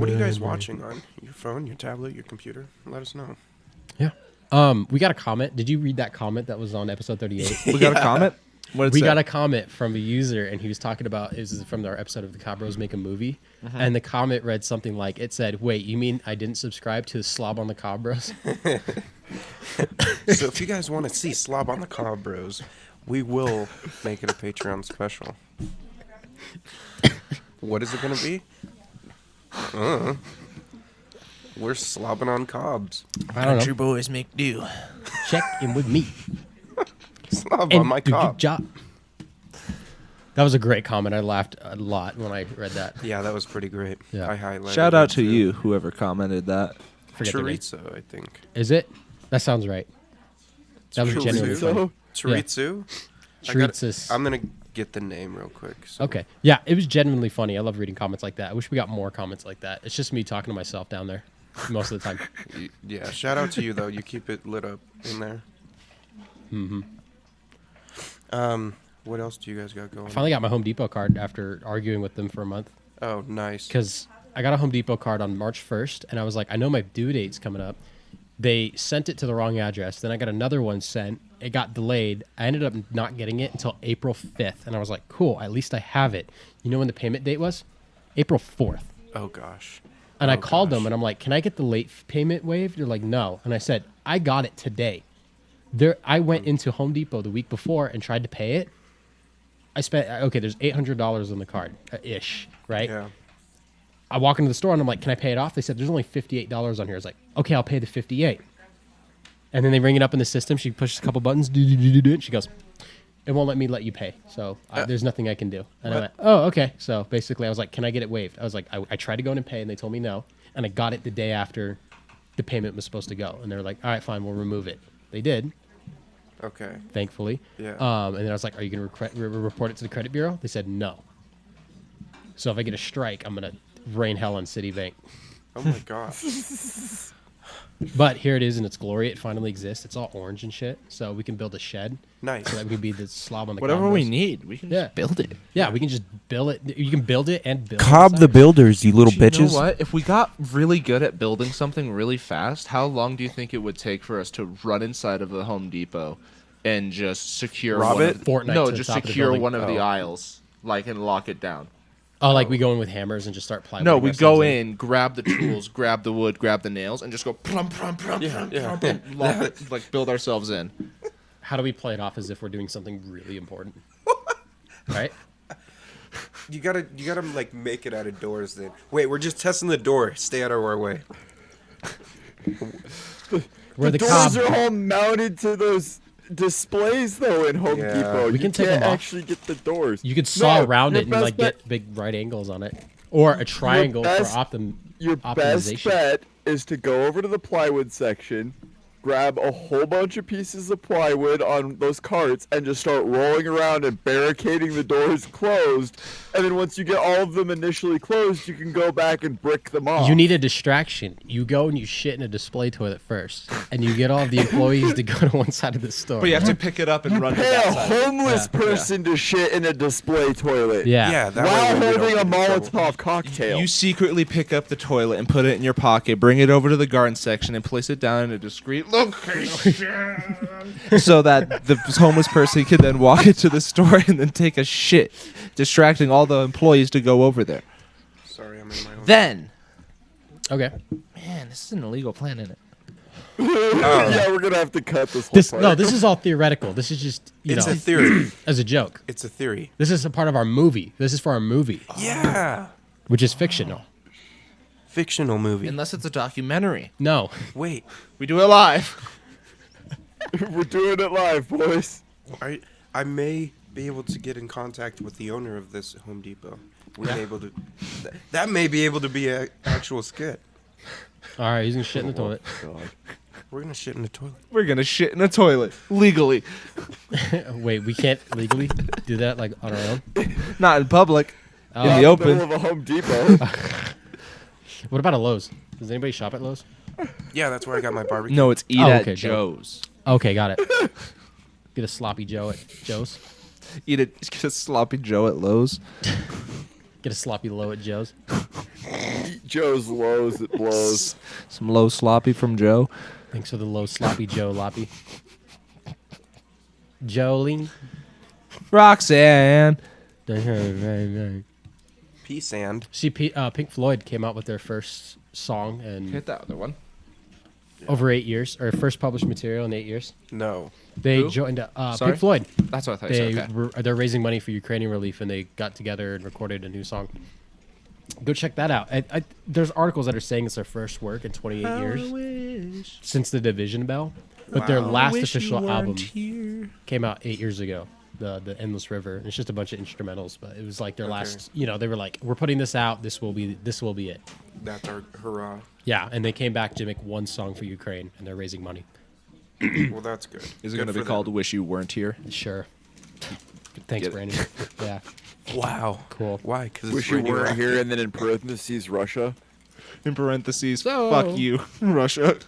are you guys watching on your phone, your tablet, your computer? Let us know. Yeah. We got a comment. Did you read that comment that was on episode 38? We got a comment? What did it We say? got a comment from a user, and he was talking about it was from our episode of the Cobb Bros Make a Movie, and the comment read something like, "It said, wait, you mean I didn't subscribe to the Slob on the Cobb Bros?" So if you guys want to see Slob on the Cobb Bros, we will make it a Patreon special. What is it going to be? We're slobbing on cobs. I don't know. boys make do. Check in with me. Slob And on my do your cob. job. That was a great comment. I laughed a lot when I read that. Yeah, that was pretty great. Yeah. I highlighted Shout out it to too. you, whoever commented that. Forget their name. Chorizo, I think. Is it? That sounds right. That was genuinely funny. Chorizo? Chorizo. I'm going to get the name real quick. So. Okay. Yeah, it was genuinely funny. I love reading comments like that. I wish we got more comments like that. It's just me talking to myself down there most of the time. Yeah, shout out to you, though. You keep it lit up in there. Mm-hmm. What else do you guys got going? I finally got my Home Depot card after arguing with them for a month. Oh, nice. Because I got a Home Depot card on March 1st, and I was like, I know my due date's coming up. They sent it to the wrong address. Then I got another one sent. It got delayed. I ended up not getting it until April 5th. And I was like, cool, at least I have it. You know when the payment date was? April 4th. Oh, gosh. And I Oh, called them, gosh. and I'm like, can I get the late payment waived? They're like, no. And I said, I got it today. I went into Home Depot the week before and tried to pay it. I spent, okay, there's $800 on the card, ish, right? Yeah. I walk into the store and I'm like, can I pay it off? They said, there's only $58 on here. I was like, okay, I'll pay the $58. And then they ring it up in the system. She pushes a couple buttons. And she goes, it won't let me let you pay. So there's nothing I can do. And I went, oh, okay. So basically I was like, can I get it waived? I was like, I tried to go in and pay and they told me no. And I got it the day after the payment was supposed to go. And they were like, all right, fine, we'll remove it. They did, Okay. thankfully. Yeah. And then I was like, are you going to report it to the credit bureau? They said no. So if I get a strike, I'm going to rain hell on Citibank. Oh, my God. But here it is in its glory. It finally exists. It's all orange and shit. So we can build a shed. Nice. So that we can be the slob on the Whatever combos. we need, we can Yeah. just build it. Yeah, we can just build it. You can build it and build Cobb it. the Builders, you little You know bitches. what? If we got really good at building something really fast, how long do you think it would take for us to run inside of the Home Depot and just secure Rob one it? of Fortnite no, to the just top of the secure building. one of the Oh. aisles, like, and lock it down. Oh, like we go in with hammers and just start plywooding No, we ourselves go in, grab the tools, grab the wood, grab the nails, and just go plum plum plum plum yeah. plum, lock it, like build ourselves in. How do we play it off as if we're doing something really important? Right? You gotta like make it out of doors. Then wait, we're just testing the door. Stay out of our way. We're the Doors Cobb. are all mounted to those displays though in Home Yeah. Depot. We can You take can't them off. actually get the doors. You could saw No, around your it and best like bet- get big right angles on it, or a triangle best- for Your best optimization. bet is to go over to the plywood section, grab a whole bunch of pieces of plywood on those carts and just start rolling around and barricading the doors closed. And then once you get all of them initially closed, you can go back and brick them off. You need a distraction. You go and you shit in a display toilet first, and you get all of the employees to go to one side of the store. But you have to pick it up and run to Pay that a side. homeless person to shit in a display toilet. Yeah. Yeah, that While way we don't holding a get in trouble. Molotov cocktail. You secretly pick up the toilet and put it in your pocket, bring it over to the garden section, and place it down in a discreet location so that the homeless person can then walk into the store and then take a shit, distracting all the employees to go over there. Sorry, I'm in my own. Then, Okay. man, this is an illegal plan, isn't it? Yeah, we're gonna have to cut this whole part. No, this is all theoretical. This is just It's a theory. as a joke. It's a theory. This is a part of our movie. This is for our movie, Yeah. which is fictional. Fictional movie. Unless it's a documentary. No. Wait, We do it live. We're doing it live, boys. I may be able to get in contact with the owner of this Home Depot. We're able to. That may be able to be an actual skit. All right, he's gonna shit in the toilet. We're gonna shit in the toilet. We're going to shit in a toilet legally. Wait, we can't legally do that like on our own. Not in public. Oh. In the In the open. middle of a Home Depot. What about a Lowe's? Does anybody shop at Lowe's? Yeah, that's where I got my barbecue. No, it's eat Oh, at okay, go. Joe's. Okay, got it. Get a sloppy Joe at Joe's. Get a sloppy Joe at Lowe's. Get a sloppy low at Joe's. Eat Joe's Lowe's, it blows. Some low sloppy from Joe. Thanks for the low sloppy Joe Loppy. Jolene. Roxanne. Peace and. See, Pink Floyd came out with their first song in Hit that other one. over 8 years, or first published material in 8 years. No. They Who? joined Sorry? Pink Floyd. That's what I thought you said. Okay. They're raising money for Ukrainian relief, and they got together and recorded a new song. Go check that out. There's articles that are saying it's their first work in 28 years since the Division Bell, but their last official album came out 8 years ago. The Endless River. It's just a bunch of instrumentals, but it was like their last. You know, they were like, "We're putting this out. This will be it." That's our hurrah. Yeah, and they came back to make one song for Ukraine, and they're raising money. Well, that's good. Is it Good going to be for called them. "Wish You Weren't Here"? Sure. Thanks, Get it. Brandon. Yeah, Wow. cool. Why? Because Wish you weren't here, and then in parentheses, Russia. In parentheses, So- fuck you, Russia.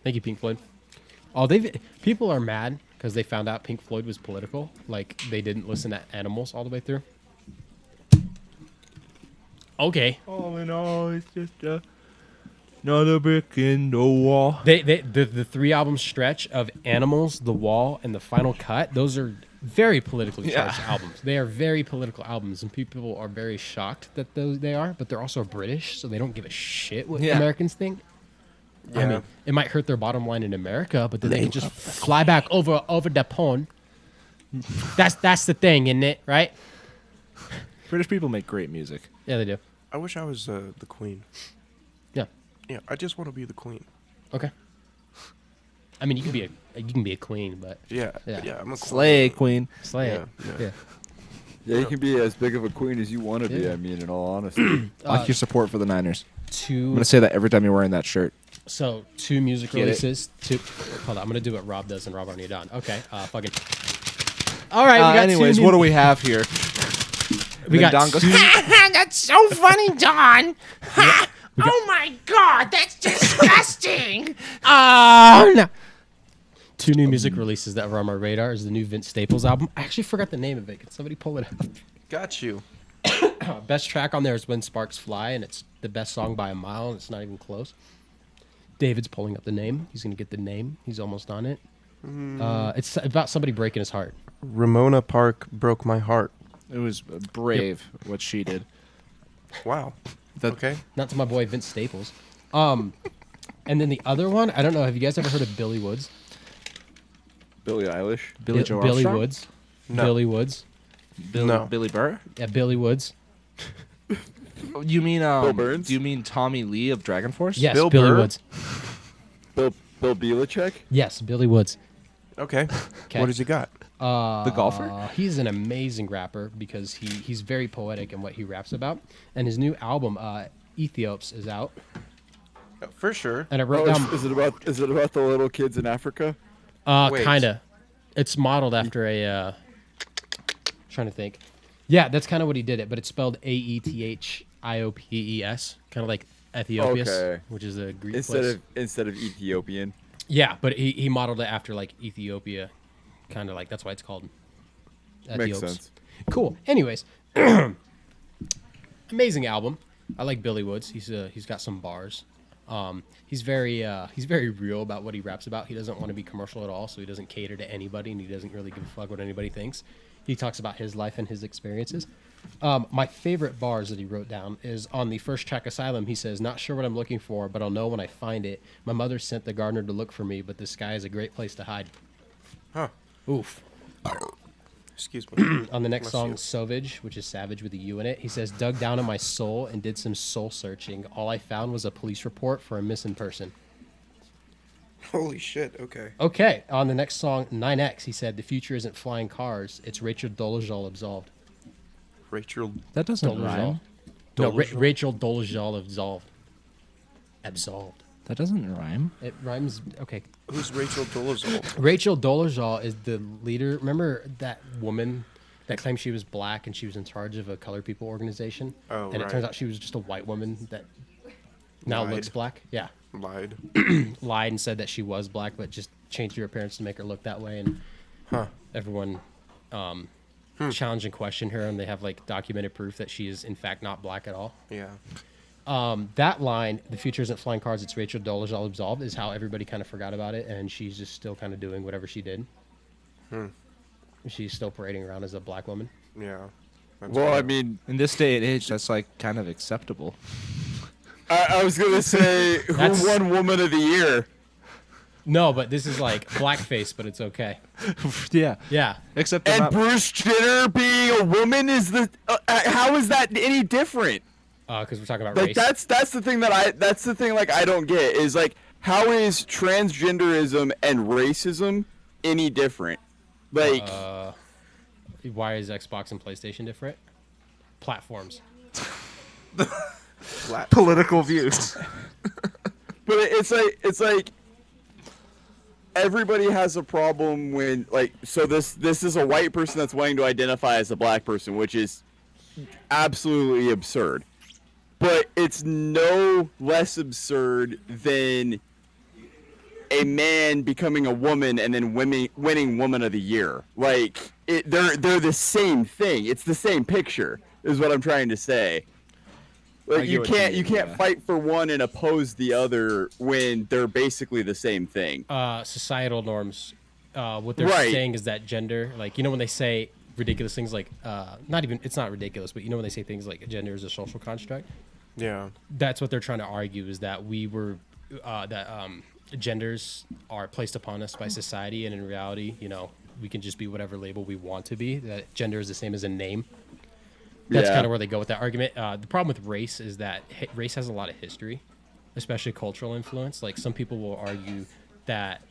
Thank you, Pink Floyd. People are mad because they found out Pink Floyd was political. Like they didn't listen to Animals all the way through. Okay. All in all, it's just another brick in the wall. The 3 album stretch of Animals, The Wall, and The Final Cut, those are very politically charged albums. They are very political albums, and people are very shocked that they are, but they're also British, so they don't give a shit what Yeah. Americans think. I Yeah. mean, it might hurt their bottom line in America, but then they can just fly back over the pond. That's the thing, isn't it? Right? British people make great music. Yeah, they do. I wish I was the queen. Yeah. Yeah, I just want to be the queen. Okay. I mean, you can be a queen, but Yeah. Yeah. Yeah. I'm a Slay queen. slay it. Yeah, Yeah. Yeah, you can be as big of a queen as you want to be, Yeah. I mean, in all honesty. I like your support for the Niners. I'm Two. gonna say that every time you're wearing that shirt. So 2 music Get it? releases. Hold on, I'm gonna do what Rob does, and Rob already done. Okay. Fucking. All right. We got Anyways, two what do we have here? We got Don goes, two- That's so funny, Don. Oh my God, that's disgusting. no. 2 new music releases that were on my radar is the new Vince Staples album. I actually forgot the name of it. Can somebody pull it up? Got you. Best track on there is When Sparks Fly, and it's the best song by a mile, and it's not even close. David's pulling up the name. He's going to get the name. He's almost on it. It's about somebody breaking his heart. Ramona Park broke my heart. it was brave what she did. Wow. That- Okay. Not to my boy Vince Staples. And then the other one, I don't know. Have you guys ever heard of Billy Woods? Billie Eilish. Billy Joe Billy Armstrong? Woods. No. Billy Woods. No. Billy Burr? Yeah, Billy Woods. You mean Burns? Do you mean Tommy Lee of Dragon Force? Yes, Bill Billy Burr? Woods. Bill Belichick. Yes, Billy Woods. Okay. 'Kay. What has he got? The golfer? He's an amazing rapper because he's very poetic in what he raps about. And his new album, Ethiops, is out. For sure. And I wrote Oh, down. is it about the little kids in Africa? Wait. Kinda. It's modeled after a. Trying to think. Yeah, that's kind of what he did it, but it's spelled Aethiopes, kind of like Ethiopius, Okay. which is a Greek Instead place. of Ethiopian. Yeah, but he modeled it after like Ethiopia, kind of like that's why it's called Makes Ethiops. sense. Cool. Anyways, amazing album. I like Billy Woods. He's got some bars. He's very real about what he raps about. He doesn't want to be commercial at all, so he doesn't cater to anybody, and he doesn't really give a fuck what anybody thinks. He talks about his life and his experiences. My favorite bars that he wrote down is on the first track, Asylum. He says, "Not sure what I'm looking for, but I'll know when I find it. My mother sent the gardener to look for me, but the sky is a great place to hide." Huh. Oof. Excuse me. On the next Bless song, you. Sauvage, which is Savage with a U in it, he says, "Dug down in my soul and did some soul searching. All I found was a police report for a missing person." Holy shit. Okay. Okay, on the next song, 9X, he said, "The future isn't flying cars. It's Rachel Dolezal absolved." Rachel. That doesn't Dolezal. rhyme. No, Rachel Dolezal absolved. Absolved. That doesn't rhyme. It rhymes. Okay. Who's Rachel Dolezal? Rachel Dolezal is the leader. Remember that woman that claimed she was black and she was in charge of a colored people organization? Oh, And it right. turns out she was just a white woman that now Lied. looks black. Yeah. Lied. Lied and said that she was black, but just changed her appearance to make her look that way. And Huh. everyone challenged and questioned her, and they have like documented proof that she is in fact not black at all. Yeah. That line, "The future isn't flying cars, it's Rachel Dolezal absolved," is how everybody kind of forgot about it, and she's just still kind of doing whatever she did. She's still parading around as a black woman. Yeah. That's Well, I wild. mean, In this day and age, that's like kind of acceptable. I was gonna say who That's- won Woman of the Year. No, but this is like blackface, but it's okay. Yeah. Yeah. Except they're And not- Bruce Jenner being a woman is the how is that any different? Because we're talking about Like race. that's the thing like I don't get is like how is transgenderism and racism any different? Like Why is Xbox and PlayStation different? Platforms. political views. but it's like everybody has a problem when like so this is a white person that's wanting to identify as a black person, which is absolutely absurd. But it's no less absurd than a man becoming a woman and then winning Woman of the Year. Like they're the same thing. It's the same picture, is what I'm trying to say. I Like get you what can't you you mean, can't yeah. fight for one and oppose the other when they're basically the same thing. Societal norms. What they're Right. saying is that gender, like, you know, when they say ridiculous things like, it's not ridiculous, but you know, when they say things like gender is a social construct, Yeah. that's what they're trying to argue is that genders are placed upon us by society, and in reality, you know, we can just be whatever label we want to be. That gender is the same as a name. That's Yeah. kind of where they go with that argument. The problem with race is that race has a lot of history, especially cultural influence. Like some people will argue that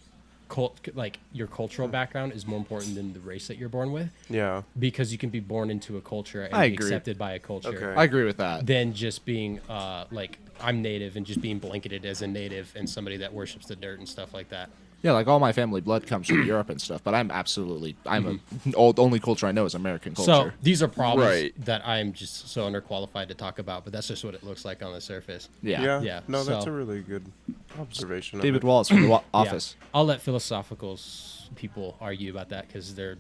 your cultural background is more important than the race that you're born with, Yeah. because you can be born into a culture and I be agree. accepted by a culture. Okay. I agree with that. Than just being like I'm native and just being blanketed as a native and somebody that worships the dirt and stuff like that. Yeah, like all my family blood comes from Europe and stuff, but I'm only culture I know is American culture. So these are problems Right. that I'm just so underqualified to talk about, but that's just what it looks like on the surface. yeah. Yeah. Yeah, No, that's so- a really good observation. of David it. Wallace from the Yeah. Office. I'll let philosophical people argue about that because they're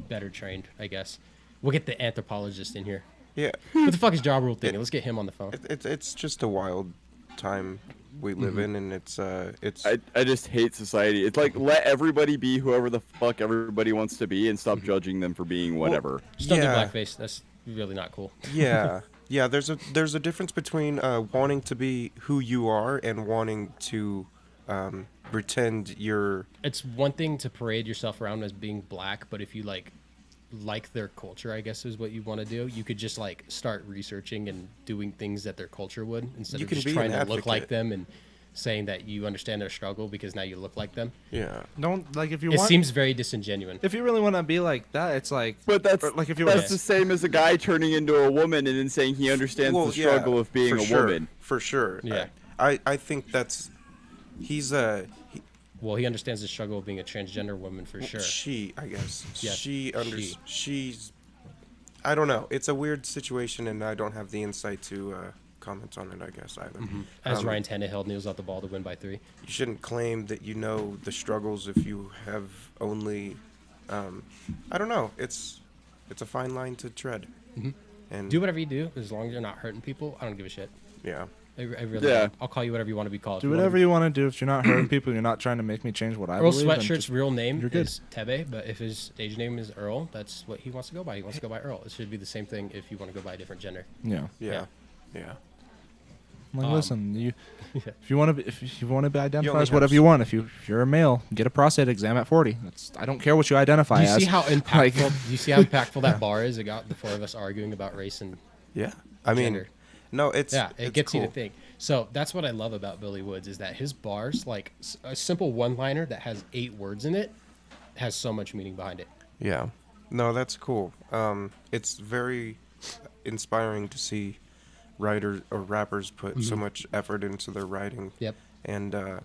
better trained, I guess. We'll get the anthropologist in here. Yeah. What the fuck is Ja Rule thinking? Let's get him on the phone. It's just a wild time we live in, and it's I just hate society. It's like let everybody be whoever the fuck everybody wants to be and stop judging them for being whatever. Just don't do yeah. blackface. That's really not cool. Yeah, yeah. There's a difference between wanting to be who you are and wanting to pretend you're. It's one thing to parade yourself around as being black, but if you like their culture, I guess is what you want to do. You could just like start researching and doing things that their culture would instead You of can just be trying an to look like advocate. them and saying that you understand their struggle because now you look like them. Yeah. Don't like if you It want. seems very disingenuous. if you really want to be like that, it's like. But that's or, like if you that's were the same as a guy turning into a woman and then saying he understands Well, the struggle yeah, of being for a sure, woman. For sure. Yeah. I think that's he's Well, he understands the struggle of being a transgender woman for sure. she, I guess. Yes, she. She's I don't know. It's a weird situation, and I don't have the insight to comment on it, I guess, either. As Ryan Tannehill kneels out the ball to win by 3. You shouldn't claim that you know the struggles if you have only I don't know. It's a fine line to tread. And Do whatever you do, as long as you're not hurting people. I don't give a shit. yeah. I really Yeah. don't. I'll call you whatever you want to be called. Do whatever you want to do. If you're not hurting people, you're not trying to make me change what I Earl believe. then Sweatshirt's just- real name you're good. is Tebe, but if his stage name is Earl, that's what he wants to go by. He wants to go by Earl. It should be the same thing if you want to go by a different gender. Yeah. Yeah. Yeah. Like, listen, if you want to be identified only as whatever have you want, if you're a male, get a prostate exam at 40. I don't care what you identify Do you as. see how Like- impactful? Do you see how impactful that bar is? It got the 4 of us arguing about race and Yeah. I mean, gender. no, it's Yeah, it it's gets you cool. to think. So that's what I love about Billy Woods is that his bars, like a simple one-liner that has 8 words in it, has so much meaning behind it. Yeah. No, that's cool. It's very inspiring to see writers or rappers put so much effort into their writing. Yep. And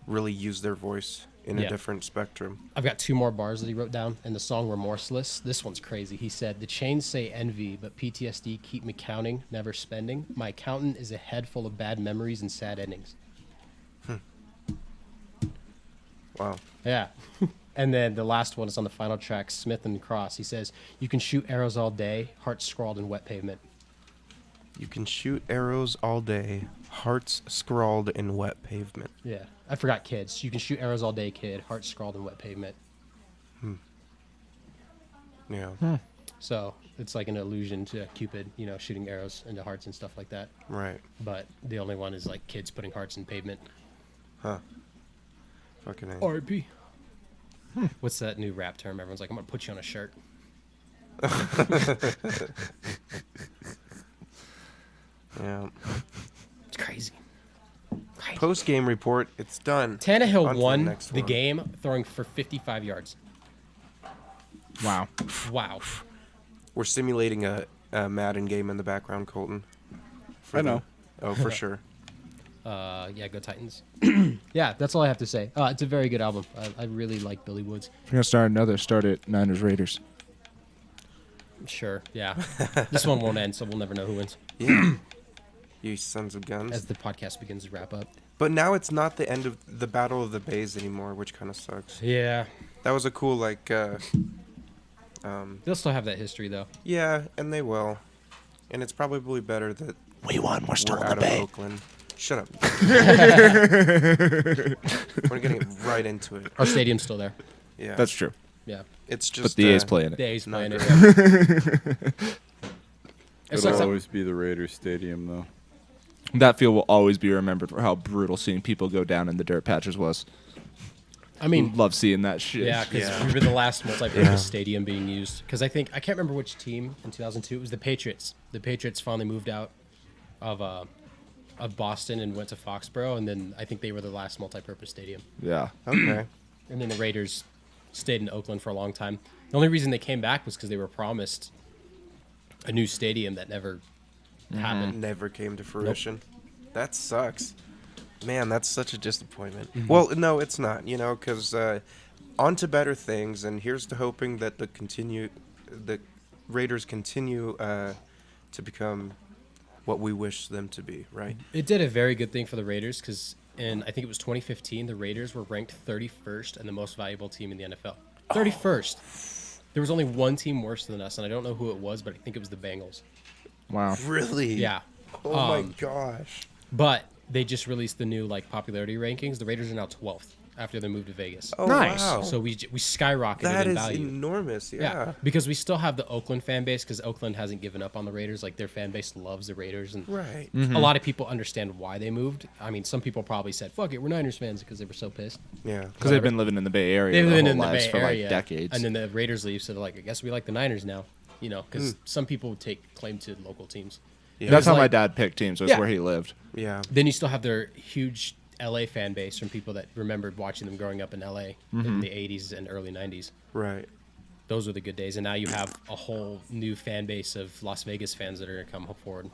really use their voice in Yeah. a different spectrum. I've got 2 more bars that he wrote down in the song Remorseless. This one's crazy. He said, "The chains say envy, but PTSD keep me counting, never spending. My accountant is a head full of bad memories and sad endings." Wow. Yeah. And then the last one is on the final track, Smith and Cross. He says, "You can shoot arrows all day, hearts scrawled in wet pavement." You can shoot arrows all day, hearts scrawled in wet pavement. Yeah. I forgot kids. "You can shoot arrows all day, kid, hearts scrawled in wet pavement." Yeah. So it's like an allusion to Cupid, shooting arrows into hearts and stuff like that. Right. But the only one is like kids putting hearts in pavement. Huh. Fucking A. R.I.P. What's that new rap term? Everyone's like, "I'm gonna put you on a shirt." Yeah. It's crazy. Post game report. It's done. Tannehill On to won next the one. game throwing for 55 yards. Wow. Wow. We're simulating a Madden game in the background, Colton. I know. Oh, for sure. Yeah, go Titans. Yeah, that's all I have to say. It's a very good album. I really like Billy Woods. If you're going to start another, start it Niners Raiders. Sure, yeah. This one won't end, so we'll never know who wins Yeah. You sons of guns. as the podcast begins to wrap up. But now it's not the end of the Battle of the Bays anymore, which kind of sucks. Yeah. That was a cool, like, They'll still have that history, though. yeah, and they will. And it's probably better that We won. We're still we're in out the of bay. Oakland. Shut up. We're getting right into it. Our stadium's still there. Yeah. That's true. Yeah. It's just. But the A's playing it. The A's playing not it. great. Yeah. It It'll sucks that- always be the Raiders Stadium, though. That field will always be remembered for how brutal seeing people go down in the dirt patches was. I mean, Love seeing that shit. yeah, because Yeah. we were the last multi-purpose Yeah. stadium being used. Because I can't remember which team in 2002. It was the Patriots. The Patriots finally moved out of Boston and went to Foxborough, and then I think they were the last multi-purpose stadium. Yeah. Okay. And then the Raiders stayed in Oakland for a long time. The only reason they came back was because they were promised a new stadium that never happened. Never came to fruition. That sucks. Man, that's such a disappointment. Mm-hmm. Well, no, it's not, because on to better things, and here's to hoping that the Raiders continue to become what we wish them to be, right? It did a very good thing for the Raiders because in, I think it was 2015, the Raiders were ranked 31st and the most valuable team in the NFL. 31st. There was only one team worse than us, and I don't know who it was, but I think it was the Bengals. Wow. Really? Yeah. Oh my gosh. But they just released the new popularity rankings. The Raiders are now 12th after they moved to Vegas. Oh, Nice. wow. So we skyrocketed That in is value. enormous. Yeah, Yeah. because we still have the Oakland fan base because Oakland hasn't given up on the Raiders. Like their fan base loves the Raiders, and Right. a lot of people understand why they moved. I mean, some people probably said, "Fuck it, we're Niners fans" because they were so pissed. Yeah. Because they've been living in the Bay Area They've their been whole in the lives Bay for Area like decades. and then the Raiders leave, so they're like, "I guess we like the Niners now," because some people would take claim to local teams. Yeah. That's how like- my dad picked teams. Was Yeah. where he lived. Yeah. Then you still have their huge LA fan base from people that remembered watching them growing up in LA in the 80s and early 90s. Right. Those were the good days. And now you have a whole new fan base of Las Vegas fans that are going to come forward.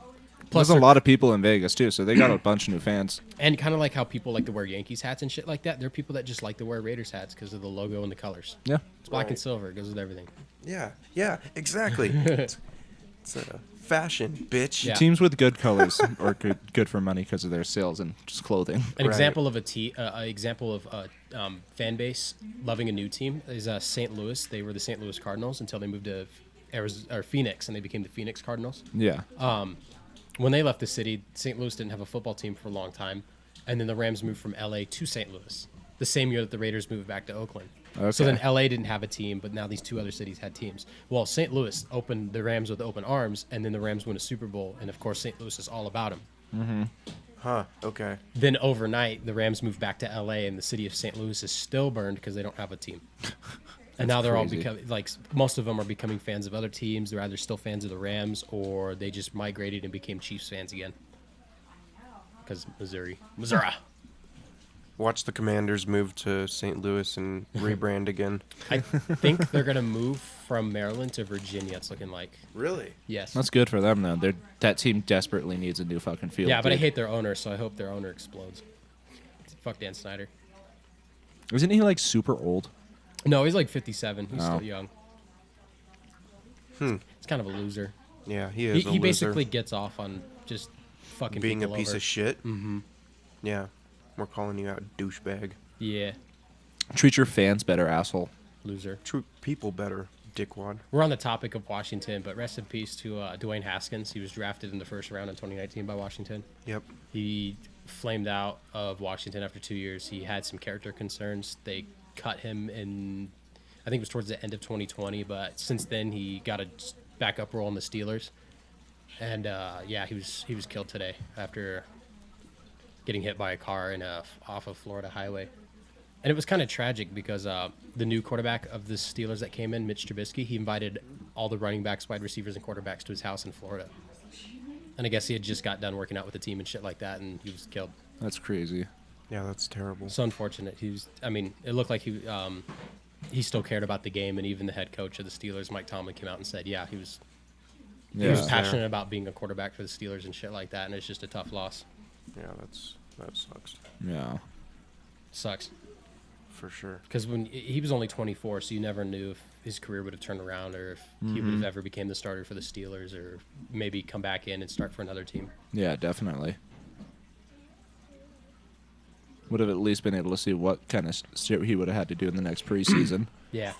Plus There's a they're- lot of people in Vegas too, so they got a bunch of new fans. And kind of like how people like to wear Yankees hats and shit like that. There are people that just like to wear Raiders hats because of the logo and the colors. Yeah. It's black and Right. silver. It goes with everything. Yeah, exactly. it's a fashion, bitch. Yeah. Teams with good colors are good for money because of their sales and just clothing. An Right. example of example of fan base loving a new team is St. Louis. They were the St. Louis Cardinals until they moved to Phoenix, and they became the Phoenix Cardinals. Yeah. When they left the city, St. Louis didn't have a football team for a long time, and then the Rams moved from LA to St. Louis the same year that the Raiders moved back to Oakland. So then Okay. LA didn't have a team, but now these two other cities had teams. Well, St. Louis opened the Rams with open arms, and then the Rams won a Super Bowl, and of course St. Louis is all about them. Huh. Okay. Then overnight, the Rams moved back to LA, and the city of St. Louis is still burned because they don't have a team. And now they're all crazy. becoming most of them are becoming fans of other teams. They're either still fans of the Rams or they just migrated and became Chiefs fans again. Because Missouri. Watch the Commanders move to St. Louis and rebrand again. I think they're gonna move from Maryland to Virginia. It's looking like Really? yes. That's good for them, though. That team desperately needs a new fucking field. Yeah, but I dude. hate their owner, so I hope their owner explodes. Fuck Dan Snyder. Isn't he like super old? No, he's like 57. He's Oh. still young. He's kind of a loser. Yeah, he is. He a loser. basically gets off on just fucking being a people piece over. of shit. Mm-hmm. Yeah, we're calling you out, douchebag. Yeah, Treat your fans better, asshole. loser. Treat people better, dickwad. We're on the topic of Washington, but rest in peace to Dwayne Haskins. He was drafted in the first round in 2019 by Washington. Yep. He flamed out of Washington after 2 years. He had some character concerns. They cut him in, I think it was towards the end of 2020, but since then he got a backup role in the Steelers. And yeah, he was killed today after getting hit by a car off of Florida highway. And it was kind of tragic because the new quarterback of the Steelers that came in, Mitch Trubisky, he invited all the running backs, wide receivers, and quarterbacks to his house in Florida. And I guess he had just got done working out with the team and shit like that, and he was killed. That's crazy. Yeah, that's terrible. So unfortunate. It looked like he still cared about the game, and even the head coach of the Steelers, Mike Tomlin, came out and said, yeah, he was Yeah. passionate about being a quarterback for the Steelers and shit like that, and it's just a tough loss. Yeah, that sucks Yeah. Sucks. for sure. Because when he was only 24, so you never knew if his career would have turned around or if he would have ever became the starter for the Steelers or maybe come back in and start for another team. Yeah, definitely. Would have at least been able to see what kind of shit he would have had to do in the next preseason. Yeah.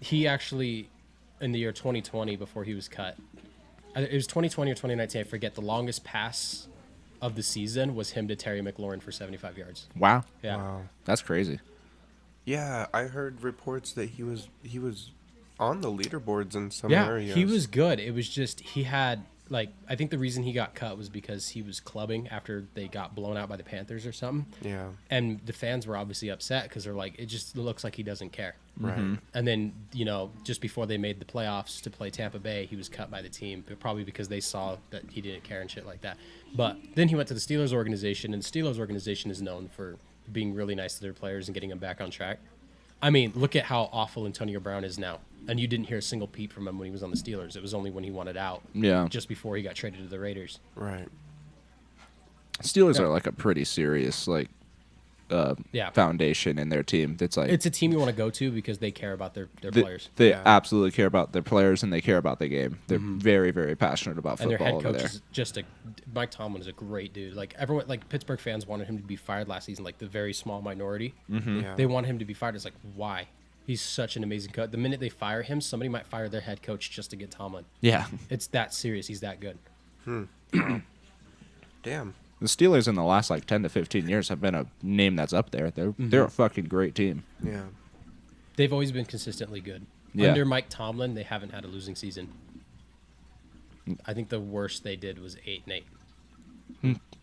He actually, in the year 2020, before he was cut, it was 2020 or 2019, I forget, the longest pass of the season was him to Terry McLaurin for 75 yards. Wow. Yeah. Wow. That's crazy. Yeah, I heard reports that he was on the leaderboards in some Yeah, areas. he was good. It was just he had I think the reason he got cut was because he was clubbing after they got blown out by the Panthers or something. Yeah. And the fans were obviously upset because they're like, it just looks like he doesn't care. Right. And then, just before they made the playoffs to play Tampa Bay, he was cut by the team, but probably because they saw that he didn't care and shit like that. But then he went to the Steelers organization, and the Steelers organization is known for being really nice to their players and getting them back on track. I mean, look at how awful Antonio Brown is now. And you didn't hear a single peep from him when he was on the Steelers. It was only when he wanted out. Yeah. Just before he got traded to the Raiders. Right. Steelers Yeah. are like a pretty serious Yeah. foundation in their team. That's like It's a team you want to go to because they care about their players. They Yeah. absolutely care about their players and they care about the game. They're very, very passionate about And their football head over coach there. is just Mike Tomlin is a great dude. Like everyone, like Pittsburgh fans wanted him to be fired last season, like the very small minority. Yeah. They want him to be fired. It's like, why? He's such an amazing coach. The minute they fire him, somebody might fire their head coach just to get Tomlin. Yeah. It's that serious. He's that good. Damn. The Steelers in the last 10 to 15 years have been a name that's up there. They're a fucking great team. Yeah. They've always been consistently good. Yeah. Under Mike Tomlin, they haven't had a losing season. I think the worst they did was 8-8.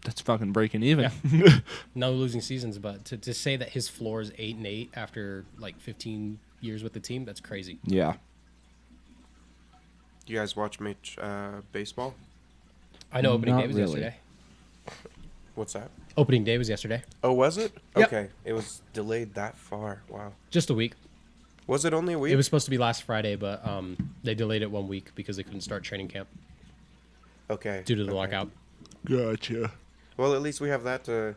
That's fucking breaking even. Yeah. No losing seasons, but to say that his floor is 8-8 after 15 years with the team, that's crazy. Yeah. Do you guys watch much baseball? I know opening Not day was really. yesterday. What's that? Opening day was yesterday. Oh, was it? Yep. Okay. It was delayed that far. Wow. Just a week. Was it only a week? It was supposed to be last Friday, but they delayed it 1 week because they couldn't start training camp. Okay. due to the okay. lockout. Gotcha. Well, at least we have that to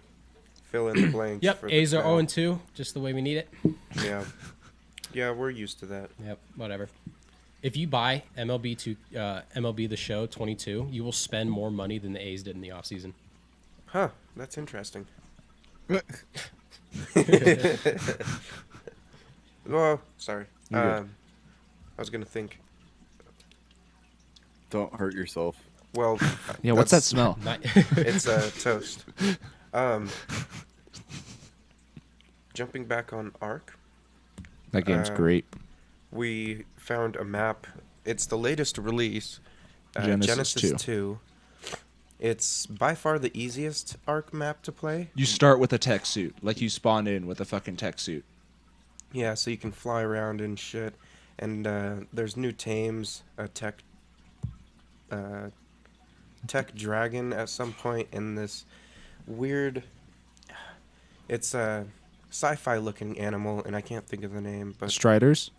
fill in the blanks. Yep, for the A's are crowd. 0-2, just the way we need it. Yeah. Yeah, we're used to that. Yep, whatever. If you buy MLB The Show 22, you will spend more money than the A's did in the offseason. Huh. That's interesting. Well, sorry. You're good. I was gonna think. Don't hurt yourself. Well, Yeah, what's that that's- smell? Not- It's toast. Jumping back on Ark, That game's Uh, great. we found a map. It's the latest release, Genesis 2. 2. It's by far the easiest Ark map to play. You start with a tech suit, like you spawn in with a fucking tech suit. Yeah, so you can fly around and shit. And there's new tames, a tech dragon at some point, and this weird. It's a sci-fi looking animal, and I can't think of the name, but Striders?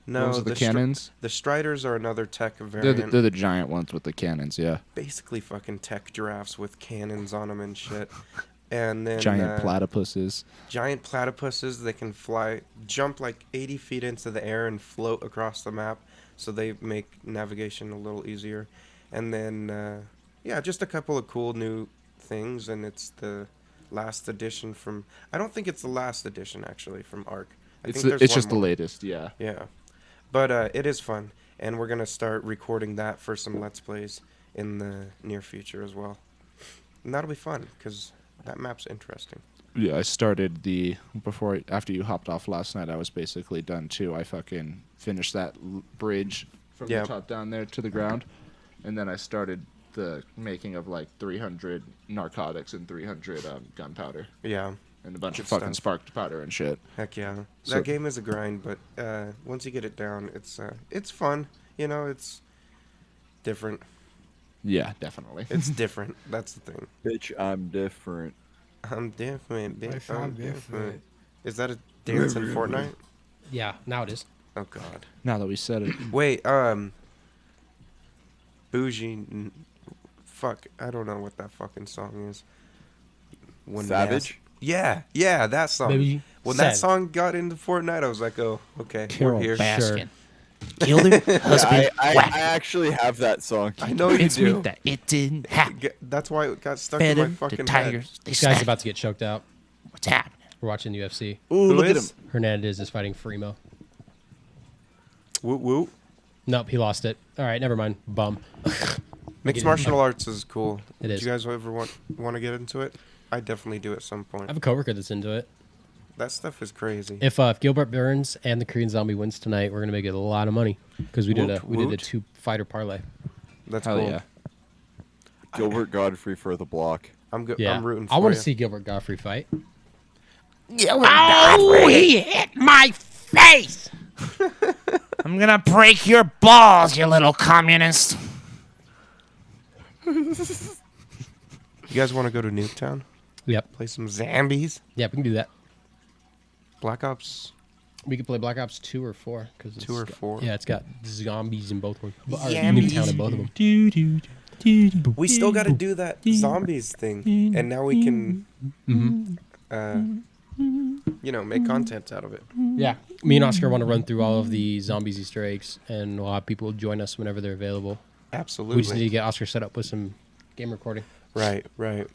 no, Those are the Stri- cannons? the Striders are another tech They're variant. the giant ones with the cannons, yeah. Basically, fucking tech giraffes with cannons on them and shit. And then Giant platypuses. giant platypuses. They can fly, jump like 80 feet into the air and float across the map, so they make navigation a little easier. And then, yeah, just a couple of cool new things, and it's the last edition from. I don't think it's the last edition actually from Ark. I think there's It's one just the more. latest, yeah. Yeah, but it is fun, and we're gonna start recording that for some Let's Plays in the near future as well. And that'll be fun because that map's interesting. Yeah, I started after you hopped off last night, I was basically done too. I fucking finished that bridge from Yeah. the top down there to the ground, and then I started the making of like 300 narcotics and 300 gunpowder Yeah, and a bunch of Good fucking stuff. sparked powder and shit. heck yeah. So- That game is a grind, but once you get it down, it's fun. You know, it's different. Yeah, definitely. It's different. That's the thing. Bitch, I'm different. I'm different, bitch. If I'm I'm different. different. Is that a dance in Fortnite? yeah, now it is. Oh God. Now that we said it. Wait, Bougie. Fuck, I don't know what that fucking song is. When Savage? Yeah, that song. Baby, When that Savage. song got into Fortnite, I was like, oh, okay, Carol we're here. Baskin. Killed her husband. I whack. actually have that song. I know you It's me do. that it didn't happen. That's why it got stuck Fed in my him to fucking head. tigers. They This guy's snapped. about to get choked out. What's happening? We're watching UFC. Ooh, Who look at is? him. Hernandez is fighting Fremo. Woo woo. Nope, he lost it. All right, never mind. Bum. Mixed martial arts is cool. It is. Do you guys ever want to get into it? I definitely do at some point. I have a coworker that's into it. That stuff is crazy. If Gilbert Burns and the Korean Zombie wins tonight, we're gonna make it a lot of money because we did a Woot. 2-fighter parlay. That's Hell cool. yeah. Gilbert Godfrey for the block. I'm good. Yeah, I'm rooting for I want you. to see Gilbert Godfrey fight. Oh, he hit my face. I'm gonna break your balls, you little communist. You guys want to go to Nuketown? Yep. Play some zombies? Yeah, we can do that. Black Ops We could play Black Ops 2 or 4 because 2 or 4? Yeah, it's got zombies in both of them. Or Zombies. Nuketown in both of them. We still got to do that zombies thing, and now we can, make content out of it. Yeah, me and Oscar want to run through all of the zombies Easter eggs, and we'll have people join us whenever they're available. Absolutely. We just need to get Oscar set up with some game recording, Right. and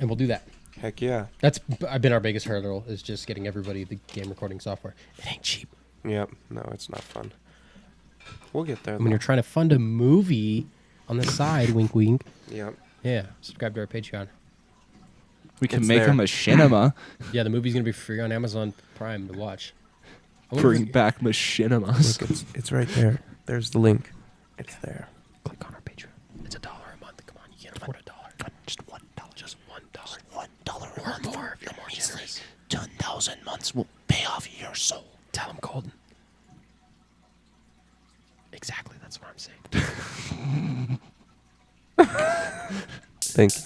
we'll do that. Heck yeah. That's been our biggest hurdle is just getting everybody the game recording software. It ain't cheap. Yep. No, it's not fun. We'll get there. When though. you're trying to fund a movie on the side, wink, wink. Yep. Yeah, subscribe to our Patreon. We can It's make there. them a machinima. Yeah, the movie's gonna be free on Amazon Prime to watch. I wonder Bring if- back machinimas. Look, it's right there. There's the link. It's there. Click on our Patreon. It's $1 a month. Come on, you can't afford $1. Just $1. Just $1. $1 a Or month. more if you're more generous. 10,000 months will pay off your soul. Tell them Colton. Exactly, that's what I'm saying. Thank you.